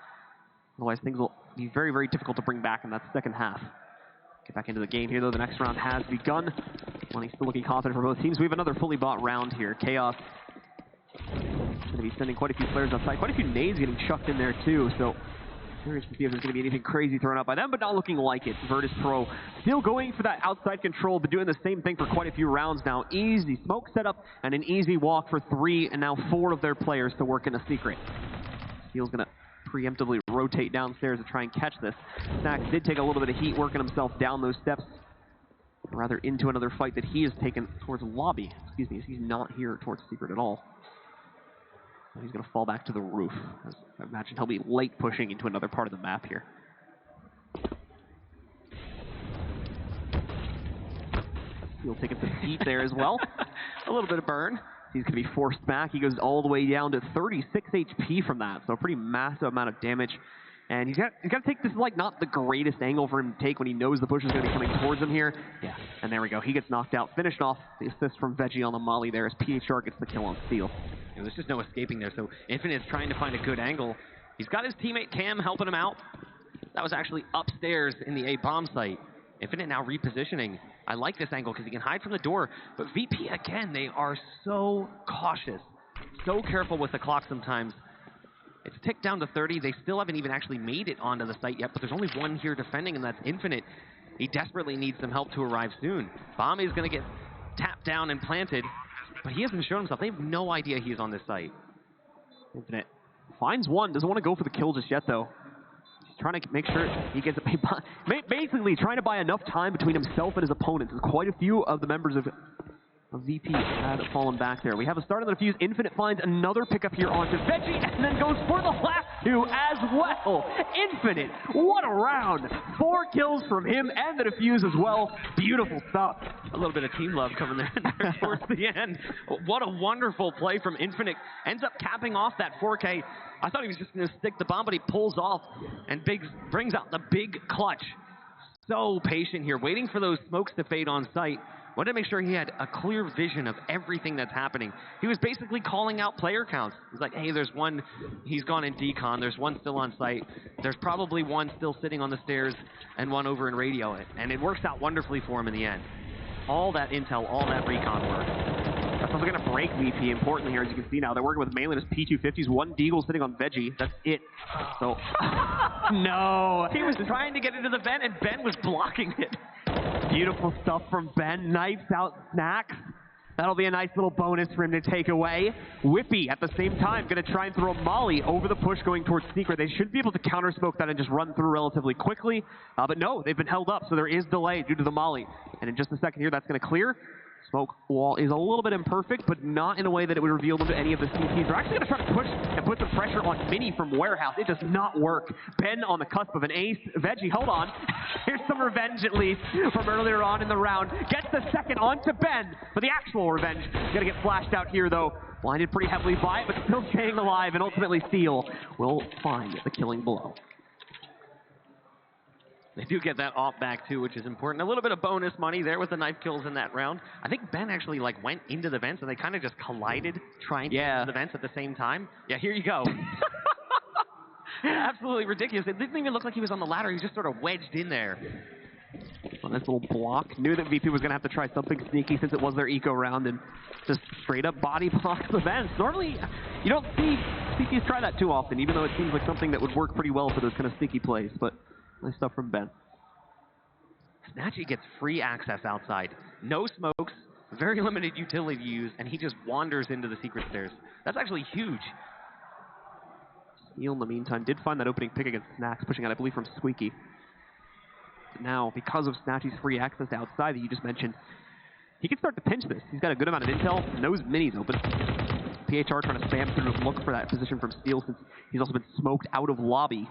Otherwise, things will be very, very difficult to bring back in that second half. Get back into the game here, though. The next round has begun. Money's still looking confident for both teams. We have another fully bought round here. Chaos going to be sending quite a few players outside. Quite a few nades getting chucked in there, too. So, curious to see if there's going to be anything crazy thrown out by them, but not looking like it. Virtus.pro still going for that outside control, but doing the same thing for quite a few rounds now. Easy smoke setup and an easy walk for 3 and now 4 of their players to work in a secret. Steel's going to preemptively rotate downstairs to try and catch this. Snacks did take a little bit of heat working himself down those steps, rather into another fight that he has taken towards lobby. Excuse me, he's not here towards secret at all. He's going to fall back to the roof. I imagine he'll be late pushing into another part of the map here. He'll take some heat there as well. A little bit of burn. He's going to be forced back. He goes all the way down to 36 HP from that, so a pretty massive amount of damage. And he's got to take this, like, not the greatest angle for him to take when he knows the push is going to be coming towards him here. Yeah, and there we go. He gets knocked out. Finished off the assist from Veggie on the molly there as PHR gets the kill on Steel. Yeah, there's just no escaping there, so Infinite's trying to find a good angle. He's got his teammate Cam helping him out. That was actually upstairs in the A bomb site. Infinite now repositioning. I like this angle because he can hide from the door, but VP, again, they are so cautious, so careful with the clock sometimes. It's ticked down to 30. They still haven't even actually made it onto the site yet, but there's only one here defending, and that's Infinite. He desperately needs some help to arrive soon. Bomb is going to get tapped down and planted, but he hasn't shown himself. They have no idea he's on this site. Infinite finds one, doesn't want to go for the kill just yet, though. Trying to make sure he gets basically trying to buy enough time between himself and his opponents. Quite a few of the members of VP had fallen back there. We have a start on the defuse. Infinite finds another pickup here onto Veggie and then goes for the last 2 as well. Infinite, what a round. 4 kills from him and the defuse as well. Beautiful stuff. A little bit of team love coming there towards the end. What a wonderful play from Infinite. Ends up capping off that 4K. I thought he was just going to stick the bomb, but he pulls off and brings out the big clutch. So patient here, waiting for those smokes to fade on site. Wanted to make sure he had a clear vision of everything that's happening. He was basically calling out player counts. He's like, hey, there's one, he's gone in decon, there's one still on site. There's probably one still sitting on the stairs and one over in radio. And it works out wonderfully for him in the end. All that intel, all that recon work. That's also going to break VP, importantly here, as you can see now. They're working with mainly just P250s, 1 Deagle sitting on Veggie. That's it. So, no. He was trying to get into the vent, and Ben was blocking it. Beautiful stuff from Ben. Knifes out Snacks. That'll be a nice little bonus for him to take away. Whippy, at the same time, going to try and throw a molly over the push going towards Secret. They should be able to counter-smoke that and just run through relatively quickly. But no, they've been held up, so there is delay due to the molly. And in just a second here, that's going to clear. Smoke wall is a little bit imperfect, but not in a way that it would reveal them to any of the CTs. They're actually going to try to push and put some pressure on Mini from Warehouse. It does not work. Ben on the cusp of an ace. Veggie, hold on. Here's some revenge, at least, from earlier on in the round. Gets the second onto Ben, but the actual revenge is going to get flashed out here, though. Blinded pretty heavily by it, but still staying alive, and ultimately Steel will find the killing blow. They do get that off back too, which is important. A little bit of bonus money there with the knife kills in that round. I think Ben actually like went into the vents and they kind of just collided trying to get into the vents at the same time. Yeah, here you go. Absolutely ridiculous. It didn't even look like he was on the ladder. He was just sort of wedged in there. On this little block. Knew that VP was going to have to try something sneaky since it was their eco round and just straight up body blocks the vents. Normally, you don't see CTs try that too often, even though it seems like something that would work pretty well for those kind of sneaky plays. But nice stuff from Ben. Snatchy gets free access outside. No smokes, very limited utility use, and he just wanders into the secret stairs. That's actually huge. Steel, in the meantime, did find that opening pick against Snacks, pushing out, I believe, from Squeaky. But now, because of Snatchy's free access to outside that you just mentioned, he can start to pinch this. He's got a good amount of intel, knows Mini's open. PHR trying to spam through and look for that position from Steel since he's also been smoked out of lobby.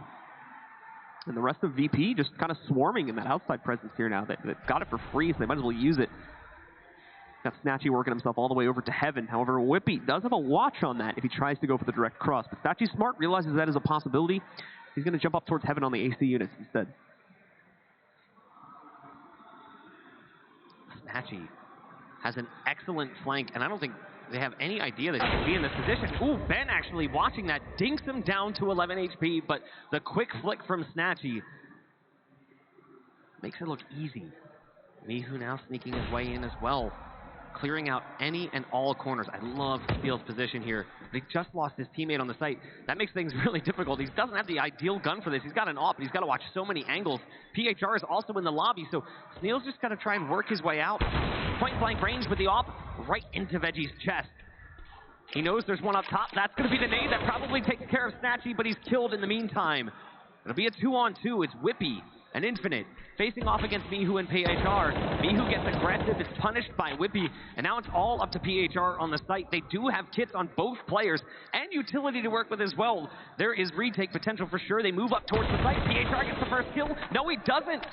And the rest of VP just kind of swarming in that outside presence here now. They've got it for free, so they might as well use it. Got Snatchy working himself all the way over to Heaven. However, Whippy does have a watch on that if he tries to go for the direct cross. But Snatchy's smart, realizes that is a possibility. He's going to jump up towards Heaven on the AC units instead. Snatchy has an excellent flank, and I don't think they have any idea that he could be in this position. Ooh, Ben actually watching that dinks him down to 11 HP, but the quick flick from Snatchy makes it look easy. Mihu now sneaking his way in as well, clearing out any and all corners. I love Steel's position here. They just lost his teammate on the site. That makes things really difficult. He doesn't have the ideal gun for this. He's got an AWP, but he's got to watch so many angles. PHR is also in the lobby, so Sneel's just got to try and work his way out. Point blank range with the AWP right into Veggie's chest. He knows there's one up top. That's going to be the nade that probably takes care of Snatchy, but he's killed in the meantime. It'll be a 2-on-2. It's Whippy and Infinite facing off against Mihu and PHR. Mihu gets aggressive, it's punished by Whippy, and now it's all up to PHR on the site. They do have kits on both players and utility to work with as well. There is retake potential for sure. They move up towards the site. PHR gets the first kill. No, he doesn't.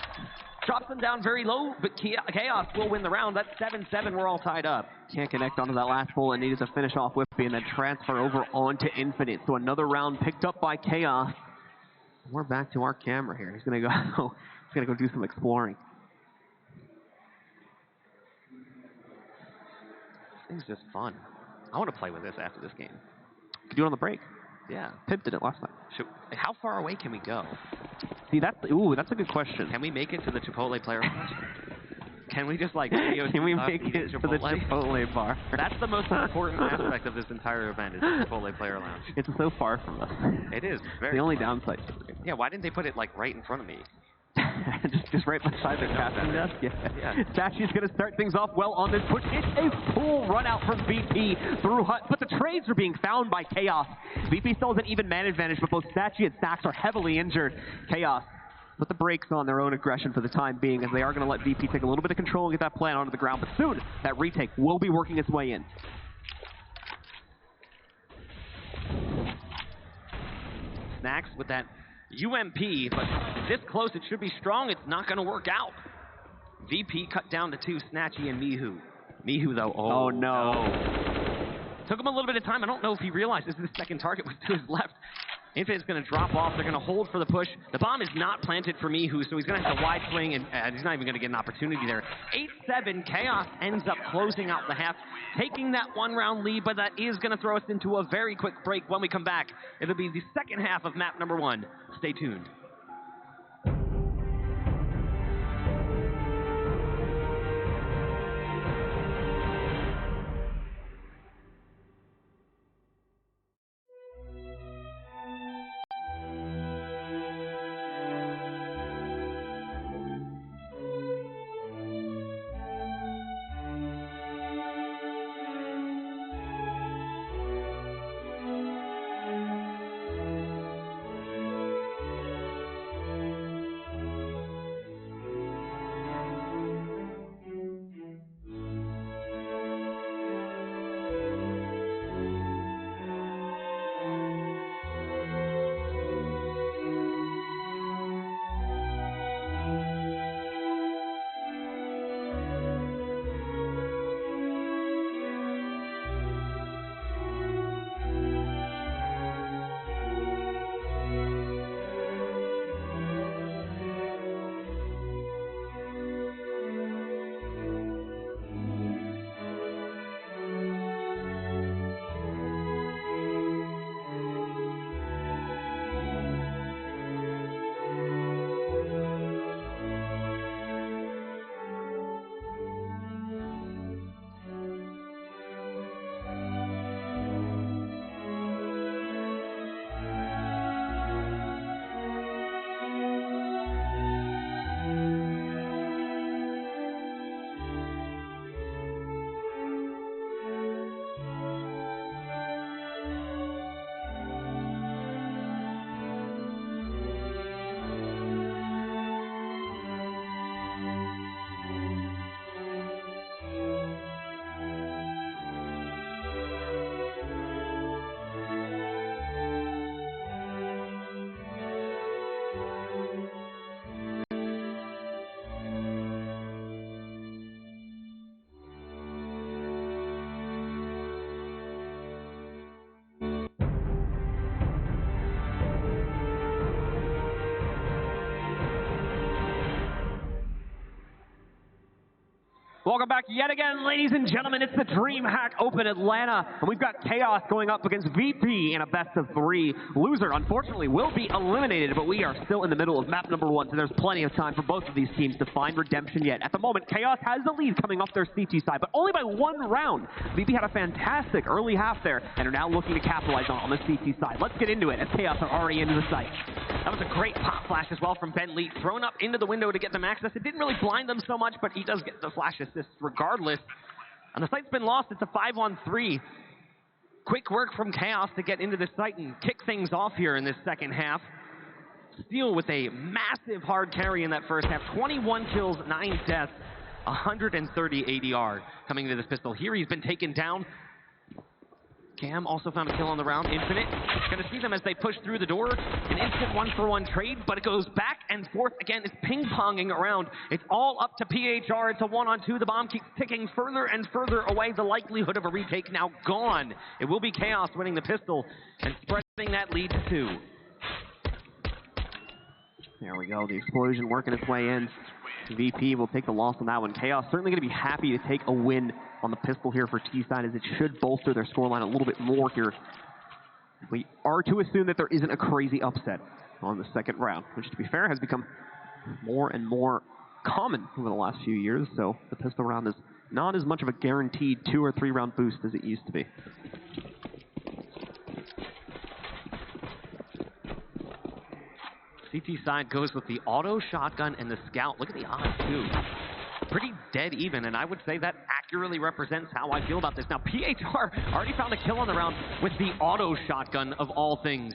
Drops them down very low, but Chaos will win the round. That's 7-7. We're all tied up. Can't connect onto that last bullet and needed to finish off Whippy and then transfer over onto Infinite. So another round picked up by Chaos. We're back to our camera here. He's gonna go do some exploring. This thing's just fun. I want to play with this after this game. Could do it on the break. Yeah. Pip did it last time. How far away can we go? See, that's a good question. Can we make it to the Chipotle player lounge? Can we just like can we make it to the Chipotle bar? That's the most important aspect of this entire event is the Chipotle player lounge. It's so far from us. It is. Very the only downside. Yeah, why didn't they put it like right in front of me? just right beside the casting desk. Yeah. Stachy's going to start things off well on this push. It's a full run out from VP through Hut, but the trades are being found by Chaos. VP still has an even man advantage, but both Stachy and Stacks are heavily injured. Chaos put the brakes on their own aggression for the time being, as they are going to let VP take a little bit of control and get that plan onto the ground, but soon that retake will be working its way in. Snacks with that UMP, but this close, it should be strong. It's not going to work out. VP cut down to 2, Snatchy and Mihu. Mihu, though, oh no. Took him a little bit of time. I don't know if he realizes the second target was to his left. Infinite's going to drop off. They're going to hold for the push. The bomb is not planted for Mihu, so he's going to have to wide swing, and he's not even going to get an opportunity there. 8-7, Chaos ends up closing out the half, taking that one-round lead, but that is going to throw us into a very quick break. When we come back, it'll be the second half of map number 1. Stay tuned. Welcome back yet again, ladies and gentlemen. It's the DreamHack Open Atlanta, and we've got Chaos going up against VP in a best-of-3. Loser, unfortunately, will be eliminated, but we are still in the middle of map number 1, so there's plenty of time for both of these teams to find redemption yet. At the moment, Chaos has the lead coming off their CT side, but only by 1 round. VP had a fantastic early half there, and are now looking to capitalize on the CT side. Let's get into it, as Chaos are already into the site. That was a great pop flash as well from Ben Lee, thrown up into the window to get them access. It didn't really blind them so much, but he does get the flash assist regardless. And the site's been lost. It's a 5-on-3. Quick work from Chaos to get into this site and kick things off here in this second half. Steel with a massive hard carry in that first half. 21 kills, 9 deaths, 130 ADR coming into this pistol. Here he's been taken down. Cam also found a kill on the round. Infinite going to see them as they push through the door. An instant 1-for-1 trade, but it goes back and forth again. It's ping-ponging around. It's all up to PHR. It's a 1-on-2. The bomb keeps ticking further and further away. The likelihood of a retake now gone. It will be Chaos winning the pistol and spreading that lead to 2. There we go. The explosion working its way in. VP will take the loss on that one. Chaos certainly going to be happy to take a win on the pistol here for T-Side, as it should bolster their scoreline a little bit more here. We are to assume that there isn't a crazy upset on the second round, which, to be fair, has become more and more common over the last few years, so the pistol round is not as much of a guaranteed 2 or 3 round boost as it used to be. CT side goes with the auto shotgun and the scout. Look at the odds, too. Pretty dead even, and I would say that accurately represents how I feel about this. Now, PHR already found a kill on the round with the auto shotgun of all things.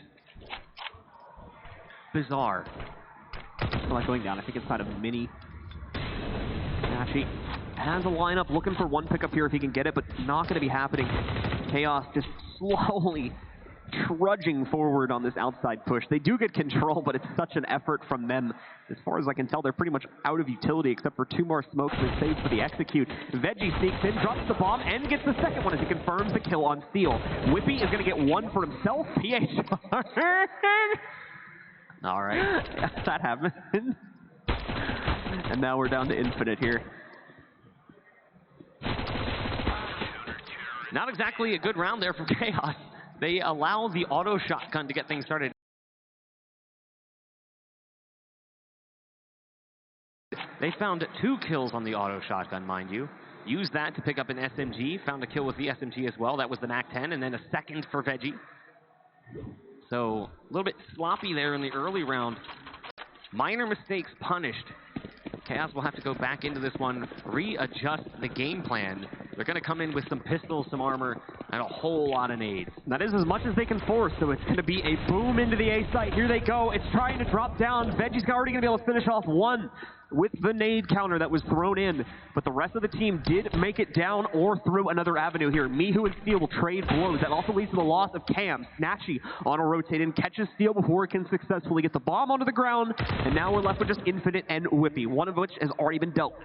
Bizarre. Still not going down. I think inside of Mini. Nashi has a lineup looking for 1 pickup here if he can get it, but not going to be happening. Chaos just slowly trudging forward on this outside push. They do get control, but it's such an effort from them. As far as I can tell, they're pretty much out of utility, except for 2 more smokes and saves for the execute. Veggie sneaks in, drops the bomb, and gets the second one as he confirms the kill on Steel. Whippy is going to get 1 for himself. PHR. All right. That happened. And now we're down to Infinite here. Not exactly a good round there from Chaos. They allow the auto shotgun to get things started. They found 2 kills on the auto shotgun, mind you. Used that to pick up an SMG. Found a kill with the SMG as well. That was the MAC-10, and then a second for Veggie. So a little bit sloppy there in the early round. Minor mistakes punished. Chaos will have to go back into this one, readjust the game plan. They're going to come in with some pistols, some armor, and a whole lot of nades. That is as much as they can force, so it's going to be a boom into the A site. Here they go. It's trying to drop down. Veggie's already going to be able to finish off 1 with the nade counter that was thrown in, but the rest of the team did make it down or through another avenue here. Mihu and Steel will trade blows. That also leads to the loss of Cam. Snatchy on a rotate in, catches Steel before it can successfully get the bomb onto the ground, and now we're left with just Infinite and Whippy, one of which has already been dealt.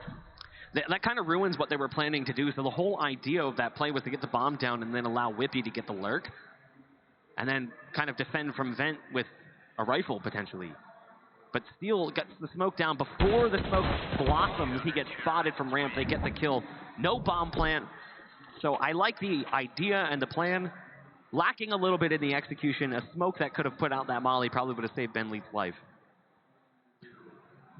That kind of ruins what they were planning to do, so the whole idea of that play was to get the bomb down and then allow Whippy to get the lurk, and then kind of defend from vent with a rifle, potentially. But Steel gets the smoke down before the smoke blossoms. He gets spotted from ramp. They get the kill. No bomb plant. So I like the idea and the plan. Lacking a little bit in the execution. A smoke that could have put out that molly probably would have saved Ben Lee's life.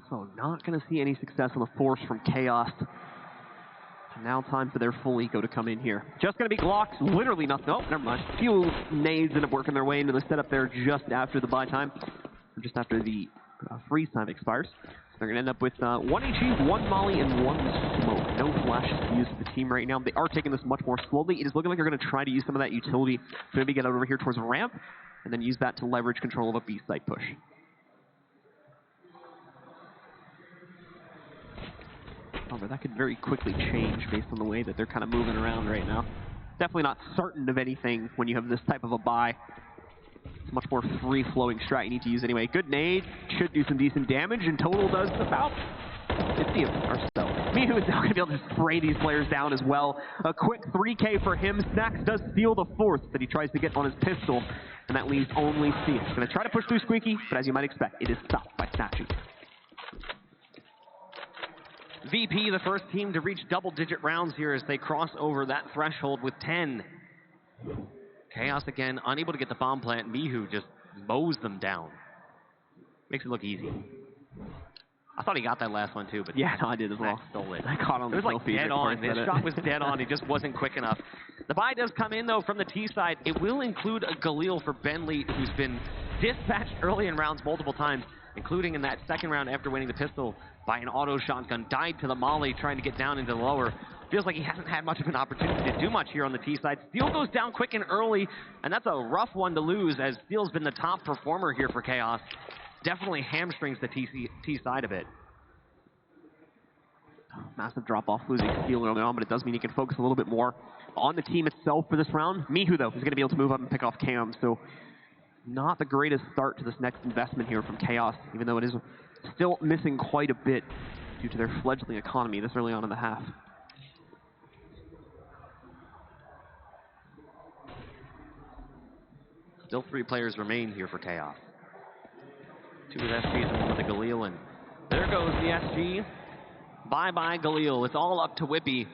So not going to see any success on the force from Chaos. So now time for their full eco to come in here. Just going to be Glocks. Literally nothing. Oh, never mind. A few nades end up working their way into the setup there just after the buy time. Or just after the freeze time expires. So they're going to end up with 1 HE, 1 molly, and 1 smoke. No flashes used for the team right now. They are taking this much more slowly. It is looking like they're going to try to use some of that utility to maybe get over here towards a ramp, and then use that to leverage control of a B site push. However, that could very quickly change based on the way that they're kind of moving around right now. Definitely not certain of anything when you have this type of a buy. It's a much more free-flowing strat you need to use anyway. Good nade, should do some decent damage, and total does about 50 or so. Mihu is now going to be able to spray these players down as well. A quick 3K for him. Snacks does steal the 4th that he tries to get on his pistol, and that leaves only Steel. He's going to try to push through Squeaky, but as you might expect, it is stopped by Snatchy. VP, the first team to reach double-digit rounds here as they cross over that threshold with 10. Chaos again, unable to get the bomb plant. Mihu just mows them down. Makes it look easy. I thought he got that last one too, but yeah, no, I did as well. Stole it. I caught on the It was like dead on. His shot was dead on. He just wasn't quick enough. The buy does come in though from the T side. It will include a Galil for Bentley, who's been dispatched early in rounds multiple times, including in that second round after winning the pistol by an auto shotgun. Died to the molly trying to get down into the lower. Feels like he hasn't had much of an opportunity to do much here on the T side. Steel goes down quick and early, and that's a rough one to lose as Steel's been the top performer here for Chaos. Definitely hamstrings the T side a bit. Massive drop-off losing Steel early on, but it does mean he can focus a little bit more on the team itself for this round. Mihu, though, is going to be able to move up and pick off Cam, so not the greatest start to this next investment here from Chaos, even though it is still missing quite a bit due to their fledgling economy this early on in the half. Still 3 players remain here for Chaos. 2 with SGs and 1 with the Galil, and there goes the SG. Bye-bye, Galil. It's all up to Whippy.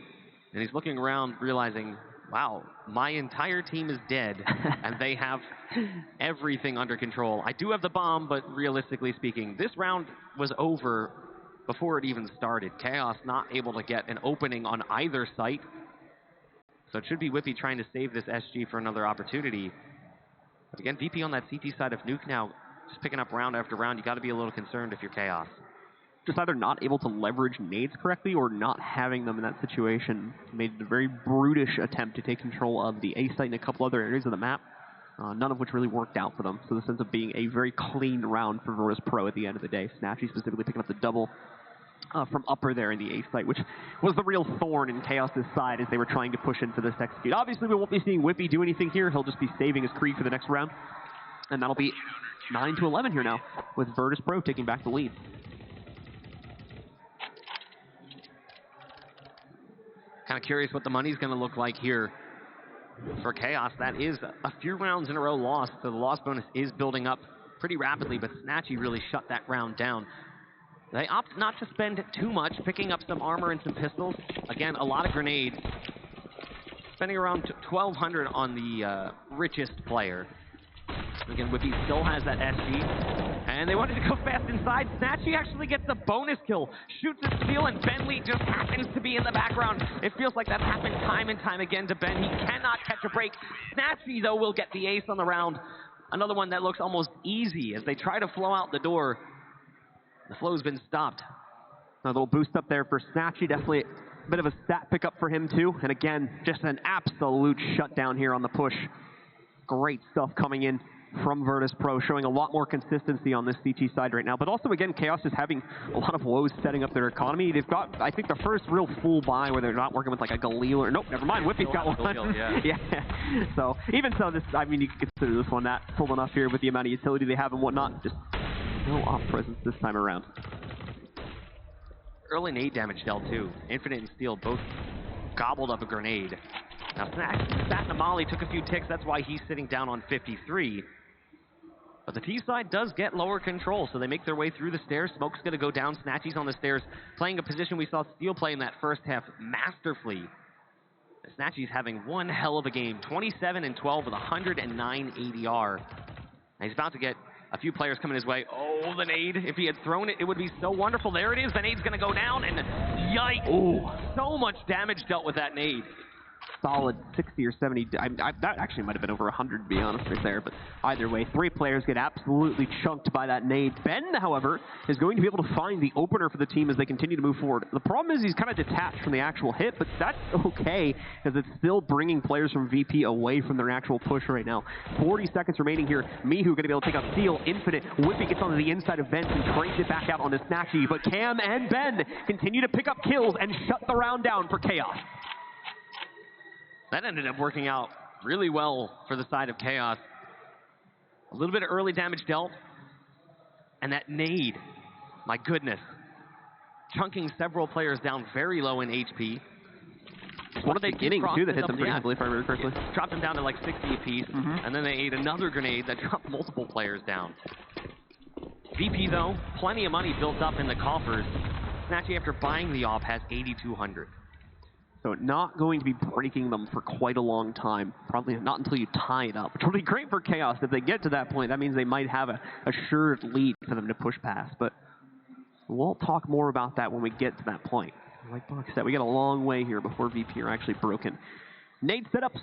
And he's looking around, realizing, wow, my entire team is dead, and they have everything under control. I do have the bomb, but realistically speaking, this round was over before it even started. Chaos not able to get an opening on either site. So it should be Whippy trying to save this SG for another opportunity. But again, VP on that CT side of Nuke now, just picking up round after round. You got to be a little concerned if you're Chaos. Just either not able to leverage nades correctly or not having them in that situation. Made a very brutish attempt to take control of the A site and a couple other areas of the map, none of which really worked out for them. So this ends up being a very clean round for Virtus.pro at the end of the day. Snatchy specifically picking up the double from upper there in the A site, which was the real thorn in Chaos' side as they were trying to push into this execute. Obviously, we won't be seeing Whippy do anything here. He'll just be saving his Creed for the next round. And that'll be 9-11 here now, with Virtus.pro taking back the lead. Kind of curious what the money's going to look like here for Chaos. That is a few rounds in a row lost, so the loss bonus is building up pretty rapidly, but Snatchy really shut that round down. They opt not to spend too much, picking up some armor and some pistols. Again, a lot of grenades. Spending around 1,200 on the richest player. Again, Whippy still has that SG. And they wanted to go fast inside. Snatchy actually gets the bonus kill. Shoots at Steel, and Bentley just happens to be in the background. It feels like that's happened time and time again to Ben. He cannot catch a break. Snatchy, though, will get the ace on the round. Another one that looks almost easy as they try to flow out the door. The flow's been stopped. A little boost up there for Snatchy. Definitely a bit of a stat pickup for him, too. And again, just an absolute shutdown here on the push. Great stuff coming in from Virtus.pro, showing a lot more consistency on this CT side right now. But also, again, Chaos is having a lot of woes setting up their economy. They've got, I think, the first real full buy where they're not working with like a Galil or, nope, never mind, Whippy's got one. Galil, yeah. Yeah. So, even so, this, I mean, you can consider this one that full enough here with the amount of utility they have and whatnot. Just no off presence this time around. Early nade damage dealt, too. Infinite and Steel both gobbled up a grenade. Now, Sat and Molly took a few ticks. That's why he's sitting down on 53. But the T side does get lower control, so they make their way through the stairs. Smoke's going to go down. Snatchy's on the stairs, playing a position we saw Steel play in that first half masterfully. Snatchy's having one hell of a game. 27 and 12 with 109 ADR. And he's about to get a few players coming his way. Oh, the nade. If he had thrown it, it would be so wonderful. There it is. The nade's going to go down, and yikes. Ooh. So much damage dealt with that nade. Solid 60 or 70. That actually might have been over 100, to be honest, right there. But either way, 3 players get absolutely chunked by that nade. Ben, however, is going to be able to find the opener for the team as they continue to move forward. The problem is he's kind of detached from the actual hit, but that's okay, because it's still bringing players from VP away from their actual push right now. 40 seconds remaining here. Mihu going to be able to take out Steel. Infinite. Whippy gets onto the inside of Vent and trades it back out onto Snatchy. But Cam and Ben continue to pick up kills and shut the round down for Chaos. That ended up working out really well for the side of Chaos. A little bit of early damage dealt. And that nade, my goodness. Chunking several players down very low in HP. What are they getting too that hit them pretty heavily, if I remember correctly? Dropped them down to like 60 apiece. And then they ate another grenade that dropped multiple players down. VP, though, plenty of money built up in the coffers. Snatchy, after buying the op, has 8,200. So not going to be breaking them for quite a long time. Probably not until you tie it up, which will be great for Chaos. If they get to that point, that means they might have a assured lead for them to push past. But we'll talk more about that when we get to that point. Like Box said, we got a long way here before VP are actually broken. Nade setups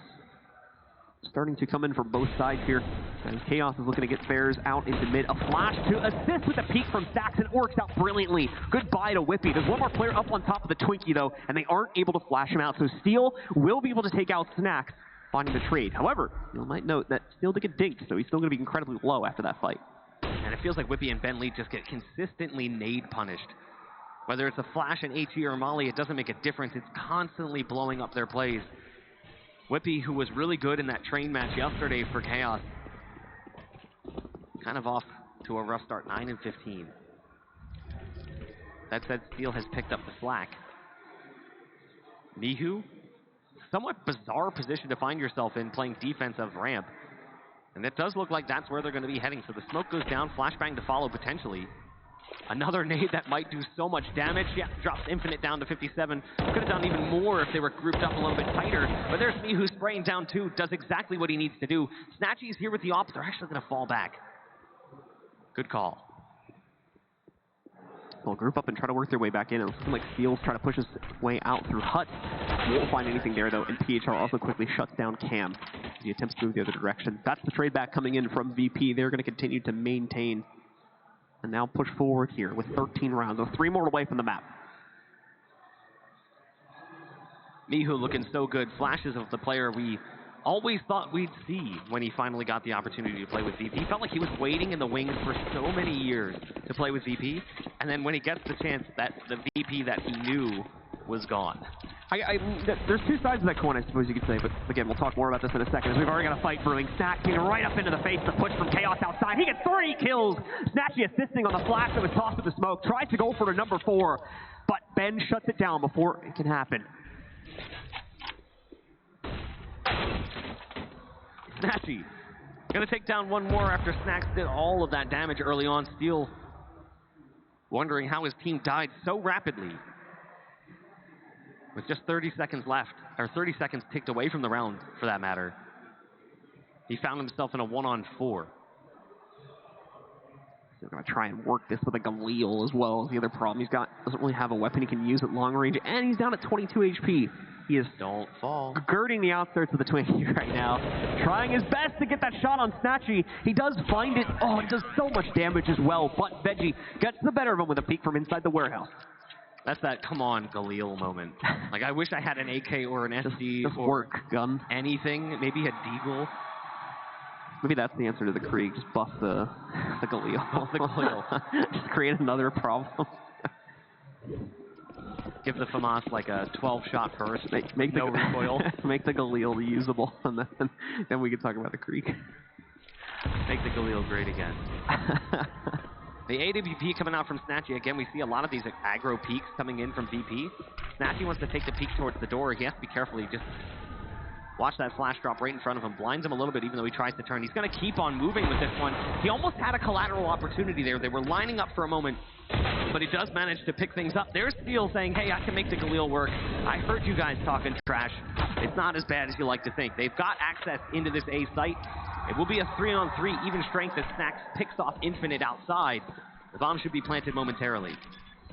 starting to come in from both sides here. And Chaos is looking to get Bears out into mid. A flash to assist with the peek from Saxon. Works out brilliantly. Goodbye to Whippy. There's one more player up on top of the Twinkie, though, and they aren't able to flash him out. So Steel will be able to take out Snacks, finding the trade. However, you might note that Steel did get dinked, so he's still going to be incredibly low after that fight. And it feels like Whippy and Ben Lee just get consistently nade punished. Whether it's a flash in HE or Molly, it doesn't make a difference. It's constantly blowing up their plays. Whippy, who was really good in that train match yesterday for Chaos, kind of off to a rough start, 9 and 15. That said, Steel has picked up the slack. Mihu, somewhat bizarre position to find yourself in playing defensive ramp. And it does look like that's where they're going to be heading. So the smoke goes down, flashbang to follow potentially. Another nade that might do so much damage. Yeah, drops Infinite down to 57. Could have done even more if they were grouped up a little bit tighter. But there's Mihu spraying down too. Does exactly what he needs to do. Snatchy's here with the op. They're actually going to fall back. Good call. They'll group up and try to work their way back in. It looks like Steel's trying to push his way out through Hut. Won't find anything there, though, and PHR also quickly shuts down Cam. He attempts to move the other direction. That's the trade back coming in from VP. They're going to continue to maintain and now push forward here with 13 rounds. So 3 more away from the map. Mihu looking so good. Flashes of the player we always thought we'd see when he finally got the opportunity to play with VP. Felt like he was waiting in the wings for so many years to play with VP. And then when he gets the chance, that the VP that he knew was gone. There's two sides of that coin, I suppose you could say, but again, we'll talk more about this in a second, as we've already got a fight brewing. Snatchy right up into the face, the push from Chaos outside. He gets 3 kills. Snatchy assisting on the flash that was tossed with the smoke. Tries to go for the number 4, but Ben shuts it down before it can happen. Snatchy gonna take down one more after Snacks did all of that damage early on. Steel wondering how his team died so rapidly. With just 30 seconds left, or 30 seconds ticked away from the round, for that matter, he found himself in a 1-on-4. He's going to try and work this with a Galil as well. The other problem, doesn't really have a weapon he can use at long range, and he's down at 22 HP. He is don't fall. Girding the outskirts of the Twinkie right now, trying his best to get that shot on Snatchy. He does find it. Oh, it does so much damage as well, but Veggie gets the better of him with a peek from inside the warehouse. That's that come on Galil moment. Like, I wish I had an AK or an SD just or work gun. Anything, maybe a Deagle. Maybe that's the answer to the Krieg. Just bust the Galil. Bust the Galil. Just create another problem. Give the FAMAS like a 12-shot burst. Make no recoil. Make the Galil usable, and then we can talk about the Krieg. Make the Galil great again. The AWP coming out from Snatchy. Again, we see a lot of these aggro peeks coming in from VP. Snatchy wants to take the peek towards the door. He has to be careful. He just watch that flash drop right in front of him. Blinds him a little bit even though he tries to turn. He's going to keep on moving with this one. He almost had a collateral opportunity there. They were lining up for a moment, but he does manage to pick things up. There's Steel saying, hey, I can make the Galil work. I heard you guys talking trash. It's not as bad as you like to think. They've got access into this A site. It will be a 3-on-3 even strength as Snacks picks off Infinite outside. The bomb should be planted momentarily.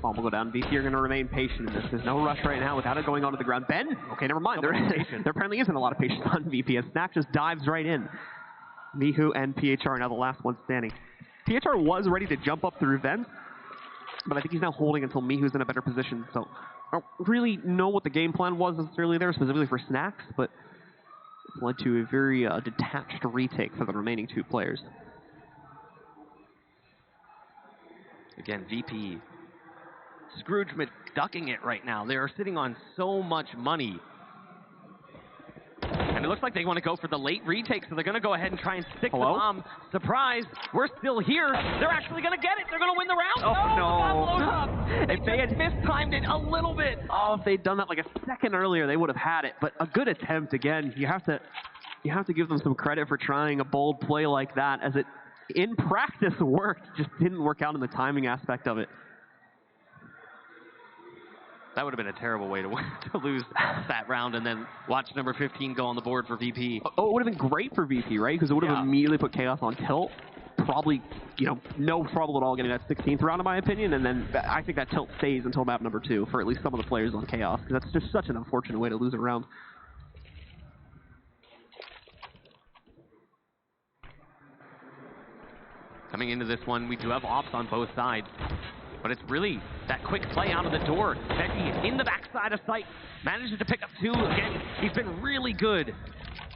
Bomb will go down. VP are going to remain patient in this. There's no rush right now without it going onto the ground. Ben? Okay, never mind. There apparently isn't a lot of patience on VP as Snacks just dives right in. Mihu and PHR are now the last one standing. PHR was ready to jump up through vents, but I think he's now holding until Mihu's in a better position. So I don't really know what the game plan was necessarily there, specifically for Snacks, but it's led to a very detached retake for the remaining 2 players. Again, VP. Scrooge ducking it right now. They are sitting on so much money. And it looks like they want to go for the late retake, so they're going to go ahead and try and stick the bomb. Surprise, we're still here. They're actually going to get it. They're going to win the round. Oh, no. The bomb blows up. If they had mistimed it a little bit. Oh, if they'd done that like a second earlier, they would have had it. But a good attempt again. You have to give them some credit for trying a bold play like that, as it in practice worked, just didn't work out in the timing aspect of it. That would have been a terrible way to lose that round and then watch number 15 go on the board for VP. Oh, it would have been great for VP, right? Because it would have immediately put Chaos on tilt. Probably, no trouble at all getting that 16th round, in my opinion. And then I think that tilt stays until map number 2 for at least some of the players on Chaos. Because that's just such an unfortunate way to lose a round. Coming into this one, we do have ops on both sides. But it's really that quick play out of the door. Veggie in the backside of sight. Manages to pick up 2. Again, he's been really good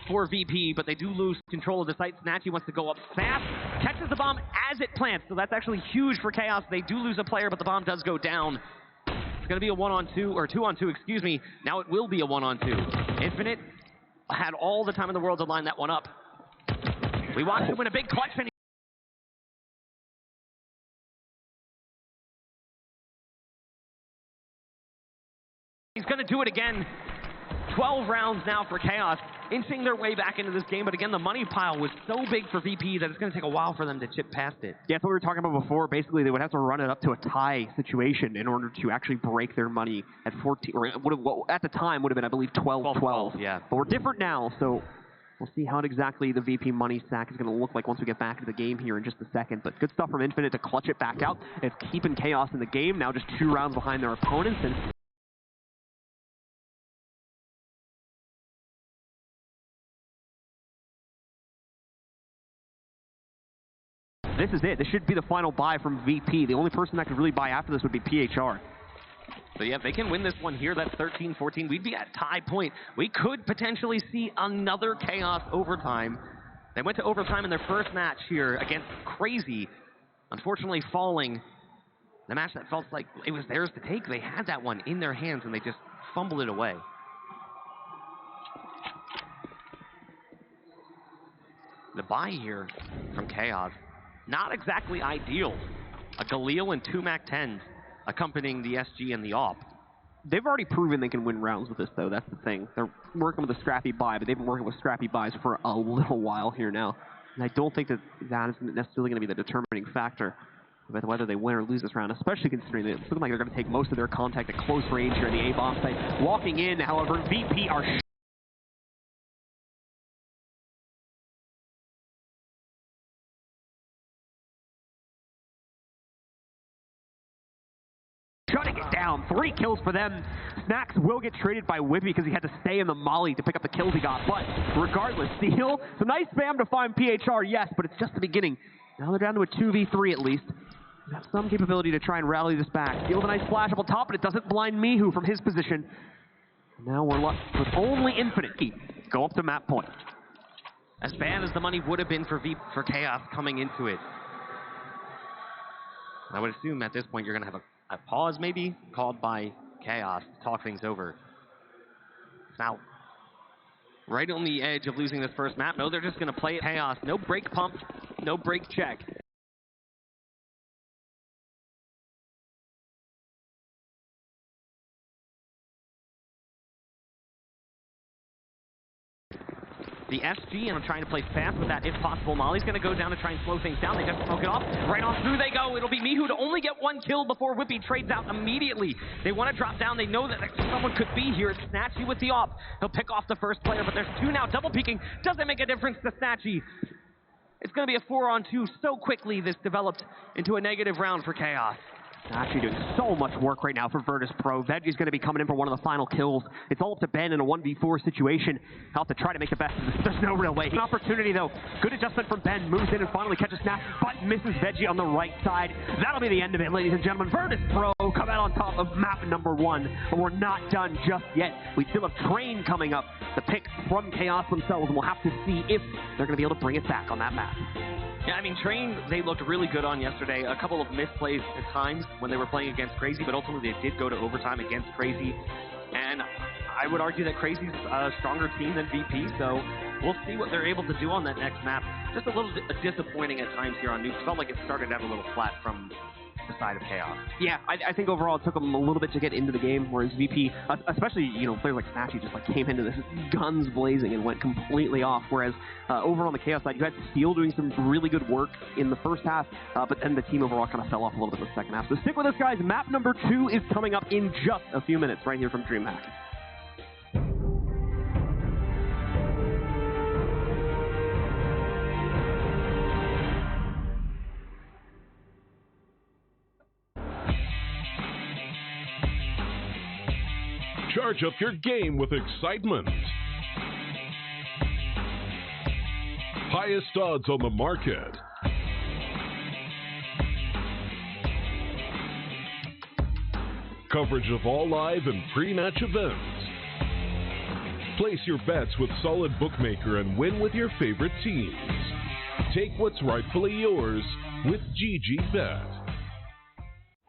for VP, but they do lose control of the site. Snatchy wants to go up fast. Catches the bomb as it plants, so that's actually huge for Chaos. They do lose a player, but the bomb does go down. It's going to be a 1-on-2, or 2-on-2, excuse me. Now it will be a 1-on-2. Infinite had all the time in the world to line that one up. We watched him win a big clutch finish. He's going to do it again. 12 rounds now for Chaos, inching their way back into this game. But again, the money pile was so big for VP that it's going to take a while for them to chip past it. Yeah, that's what we were talking about before. Basically, they would have to run it up to a tie situation in order to actually break their money at 14, or at the time would have been, I believe, 12-12. Yeah. But we're different now, so we'll see how exactly the VP money stack is going to look like once we get back into the game here in just a second. But good stuff from Infinite to clutch it back out. It's keeping Chaos in the game, now just 2 rounds behind their opponents. And this is it. This should be the final buy from VP. The only person that could really buy after this would be PHR. So yeah, if they can win this one here, that's 13-14. We'd be at tie point. We could potentially see another Chaos overtime. They went to overtime in their first match here against Crazy, unfortunately falling. The match that felt like it was theirs to take. They had that one in their hands and they just fumbled it away. The buy here from Chaos, not exactly ideal. A Galil and 2 MAC-10s accompanying the SG and the AWP. They've already proven they can win rounds with this, though. That's the thing. They're working with a scrappy buy, but they've been working with scrappy buys for a little while here now. And I don't think that is necessarily going to be the determining factor about whether they win or lose this round, especially considering that it's looking like they're going to take most of their contact at close range here in the A-bomb site. Walking in, however, VP are shutting it down. 3 kills for them. Snacks will get traded by Whippy because he had to stay in the molly to pick up the kills he got. But regardless, Steel, some nice spam to find PHR, yes, but it's just the beginning. Now they're down to a 2v3 at least. They have some capability to try and rally this back. Steel with a nice flash up on top, but it doesn't blind Mihu from his position. Now we're left with only Infinite. Go up to map point. As bad as the money would have been for Chaos coming into it, I would assume at this point you're going to have a pause maybe called by Chaos to talk things over. Now, right on the edge of losing this first map. No, they're just going to play it Chaos. No break pump, no break check. The SG, and I'm trying to play fast with that if possible. Molly's going to go down to try and slow things down. They just smoke it off. Right on through they go. It'll be Mihu to only get 1 kill before Whippy trades out immediately. They want to drop down. They know that someone could be here. It's Snatchy with the AWP. He'll pick off the first player, but there's 2 now. Double peeking doesn't make a difference to Snatchy. It's going to be a 4-on-2. So quickly this developed into a negative round for Chaos. Actually doing so much work right now for Virtus.pro. Veggie's going to be coming in for one of the final kills. It's all up to Ben in a 1v4 situation. He'll have to try to make the best of this. There's no real way. An opportunity, though. Good adjustment from Ben. Moves in and finally catches Snap, but misses Veggie on the right side. That'll be the end of it, ladies and gentlemen. Virtus.pro come out on top of map number 1, but we're not done just yet. We still have Train coming up. The picks from Chaos themselves, and we'll have to see if they're going to be able to bring it back on that map. Yeah, I mean, Train, they looked really good on yesterday. A couple of misplays at times when they were playing against Crazy, but ultimately they did go to overtime against Crazy. And I would argue that Crazy's a stronger team than VP, so we'll see what they're able to do on that next map. Just a little disappointing at times here on Nuke. Felt like it started out a little flat from the side of chaos. Yeah, I think overall it took them a little bit to get into the game, whereas VP, especially, players like Snatchy just came into this guns blazing and went completely off, whereas over on the chaos side, you had Steel doing some really good work in the first half, but then the team overall kind of fell off a little bit in the second half. So stick with us, guys. Map number 2 is coming up in just a few minutes right here from DreamHack. Charge up your game with excitement. Highest odds on the market. Coverage of all live and pre-match events. Place your bets with solid bookmaker and win with your favorite teams. Take what's rightfully yours with GGBet.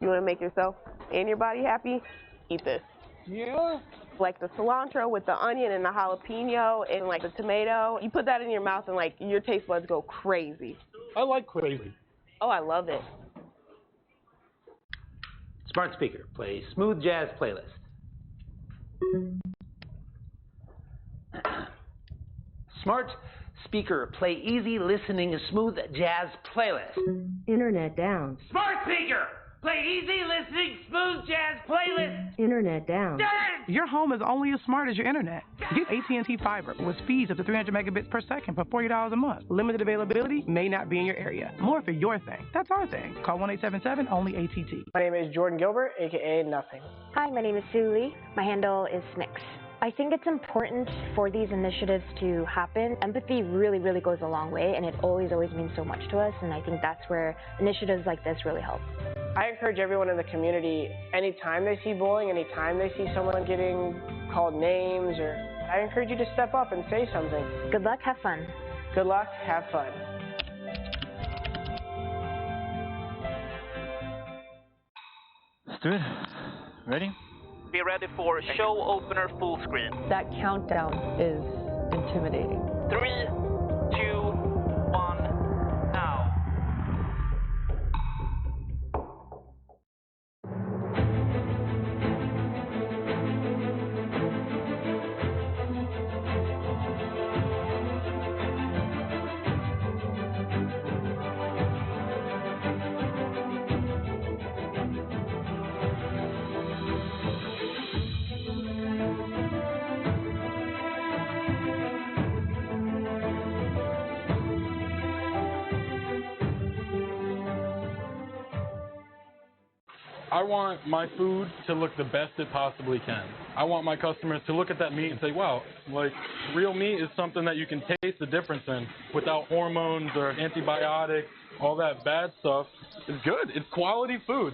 You want to make yourself and your body happy? Eat this. Yeah. Like the cilantro with the onion and the jalapeno and the tomato. You put that in your mouth and your taste buds go crazy. I like crazy. Oh, I love it. Smart speaker, play smooth jazz playlist. Smart speaker, play easy listening smooth jazz playlist. Internet down. Smart speaker, play easy listening smooth jazz playlist. Internet down. Your home is only as smart as your internet. Get AT&T Fiber with speeds up to 300 megabits per second for $40 a month. Limited availability may not be in your area. More for your thing. That's our thing. Call 1-877 only ATT. My name is Jordan Gilbert, aka Nothing. Hi, my name is Sue Lee. My handle is Snix. I think it's important for these initiatives to happen. Empathy really, really goes a long way, and it always means so much to us, and I think that's where initiatives like this really help. I encourage everyone in the community, anytime they see bullying, anytime they see someone getting called names, I encourage you to step up and say something. Good luck, have fun. Good luck, have fun. Let's do it. Ready? Be ready for show opener full screen. That countdown is intimidating. 3, 2, 1, now. I want my food to look the best it possibly can. I want my customers to look at that meat and say, wow, real meat is something that you can taste the difference in without hormones or antibiotics, all that bad stuff. It's good. It's quality food.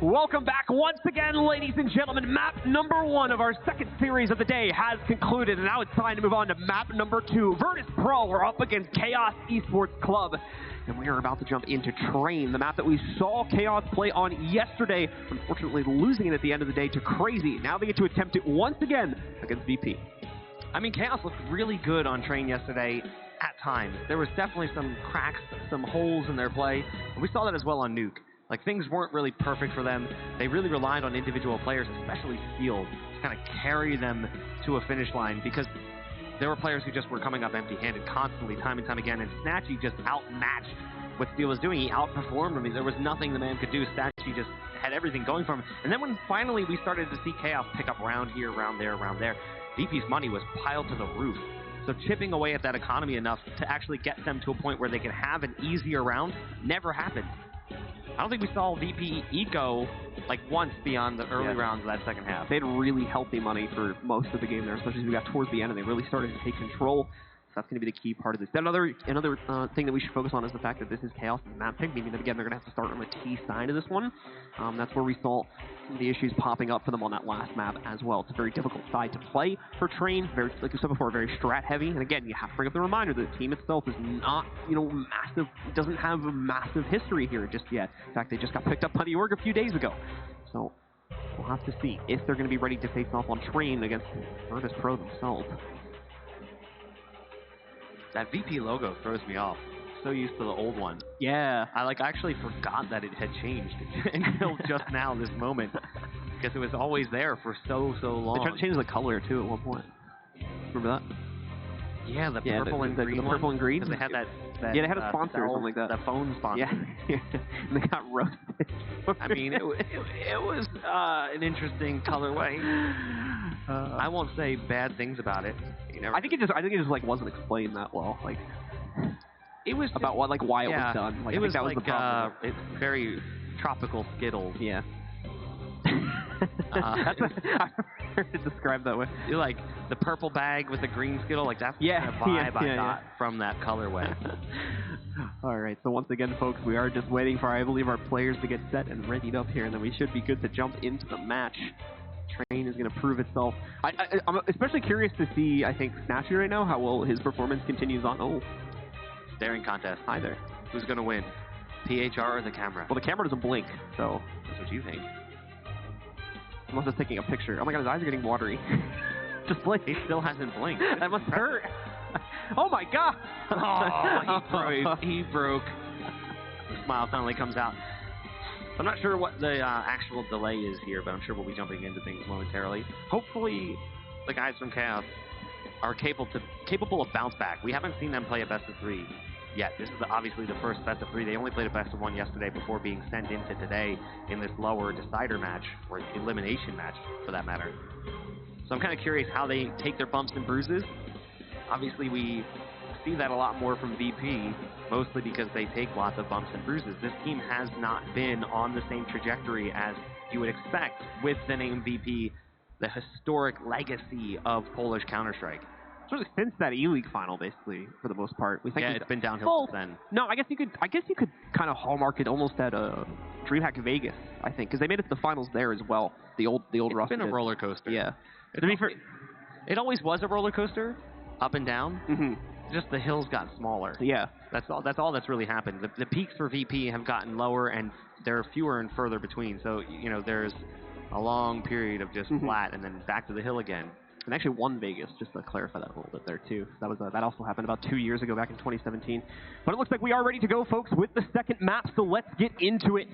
Welcome back once again, ladies and gentlemen. Map number 1 of our second series of the day has concluded, and now it's time to move on to map number 2. Virtus.pro are up against Chaos Esports Club, and we are about to jump into Train, the map that we saw Chaos play on yesterday, unfortunately losing it at the end of the day to Crazy. Now they get to attempt it once again against VP. I mean, Chaos looked really good on Train yesterday at times. There was definitely some cracks, some holes in their play, and we saw that as well on Nuke. Like, things weren't really perfect for them. They really relied on individual players, especially Steel, to kind of carry them to a finish line, because there were players who just were coming up empty-handed constantly, time and time again, and Snatchy just outmatched what Steel was doing. He outperformed him. There was nothing the man could do. Snatchy just had everything going for him. And then when finally we started to see Chaos pick up round here, round there, VP's money was piled to the roof. So chipping away at that economy enough to actually get them to a point where they can have an easier round never happened. I don't think we saw VP eco like once beyond the early rounds of that second half. They had really healthy money for most of the game there, especially as we got towards the end and they really started to take control. So that's going to be the key part of this. Another thing that we should focus on is the fact that this is Chaos' map pick, meaning that again they're going to have to start on the T side of this one. That's where we saw some of the issues popping up for them on that last map as well. It's a very difficult side to play for Train. Very, like we said before, very strat heavy. And again, you have to bring up the reminder that the team itself is not, massive. Doesn't have a massive history here just yet. In fact, they just got picked up by the org a few days ago. So we'll have to see if they're going to be ready to face off on Train against Virtus.pro themselves. That VP logo throws me off. So used to the old one. Yeah. I actually forgot that it had changed until just now, this moment. Because it was always there for so long. They tried to change the color too at one point. Remember that? Yeah, the purple and green. The purple and green? Because they had that yeah, they had a sponsor or something like that. The phone sponsor. Yeah. And they got roasted. I mean, it was an interesting colorway. I won't say bad things about it. I think it just like wasn't explained that well. Like it was about why it was done. Like, it was that was the problem. It's very tropical Skittles. Yeah. That's what I heard it described that way. You're like the purple bag with the green Skittle. Like that's the vibe I got from that colorway. All right. So once again, folks, we are just waiting for I believe our players to get set and readied up here, and then we should be good to jump into the match. Train is going to prove itself. I'm especially curious to see, I think, Snatchy right now, how well his performance continues on. Oh. Staring contest. Hi there. Who's going to win? PHR or the camera? Well, the camera doesn't blink, so. That's what you think. Unless it's taking a picture. Oh my god, his eyes are getting watery. Just blink. He still hasn't blinked. That must hurt. Oh my god. Oh, he broke. The smile finally comes out. I'm not sure what the actual delay is here, but I'm sure we'll be jumping into things momentarily. Hopefully, the guys from Chaos are capable of bounce back. We haven't seen them play a best of 3 yet. This is obviously the first best of 3. They only played a best of 1 yesterday before being sent into today in this lower decider match, or elimination match, for that matter. So I'm kind of curious how they take their bumps and bruises. Obviously, we see that a lot more from VP, mostly because they take lots of bumps and bruises. This team has not been on the same trajectory as you would expect with the name VP, the historic legacy of Polish Counter-Strike. Sort of since that E-League final, basically, for the most part. It's been downhill since then. No, I guess you could kind of hallmark it almost at DreamHack Vegas, I think, because they made it to the finals there as well. The old It's been a roller coaster. Yeah. It always was a roller coaster, up and down. Mm-hmm. Just the hills got smaller. Yeah. That's all that's really happened. The peaks for VP have gotten lower, and they're fewer and further between. So, there's a long period of just flat, and then back to the hill again. And actually won Vegas, just to clarify that a little bit there, too. That also happened about 2 years ago, back in 2017. But it looks like we are ready to go, folks, with the second map, so let's get into it.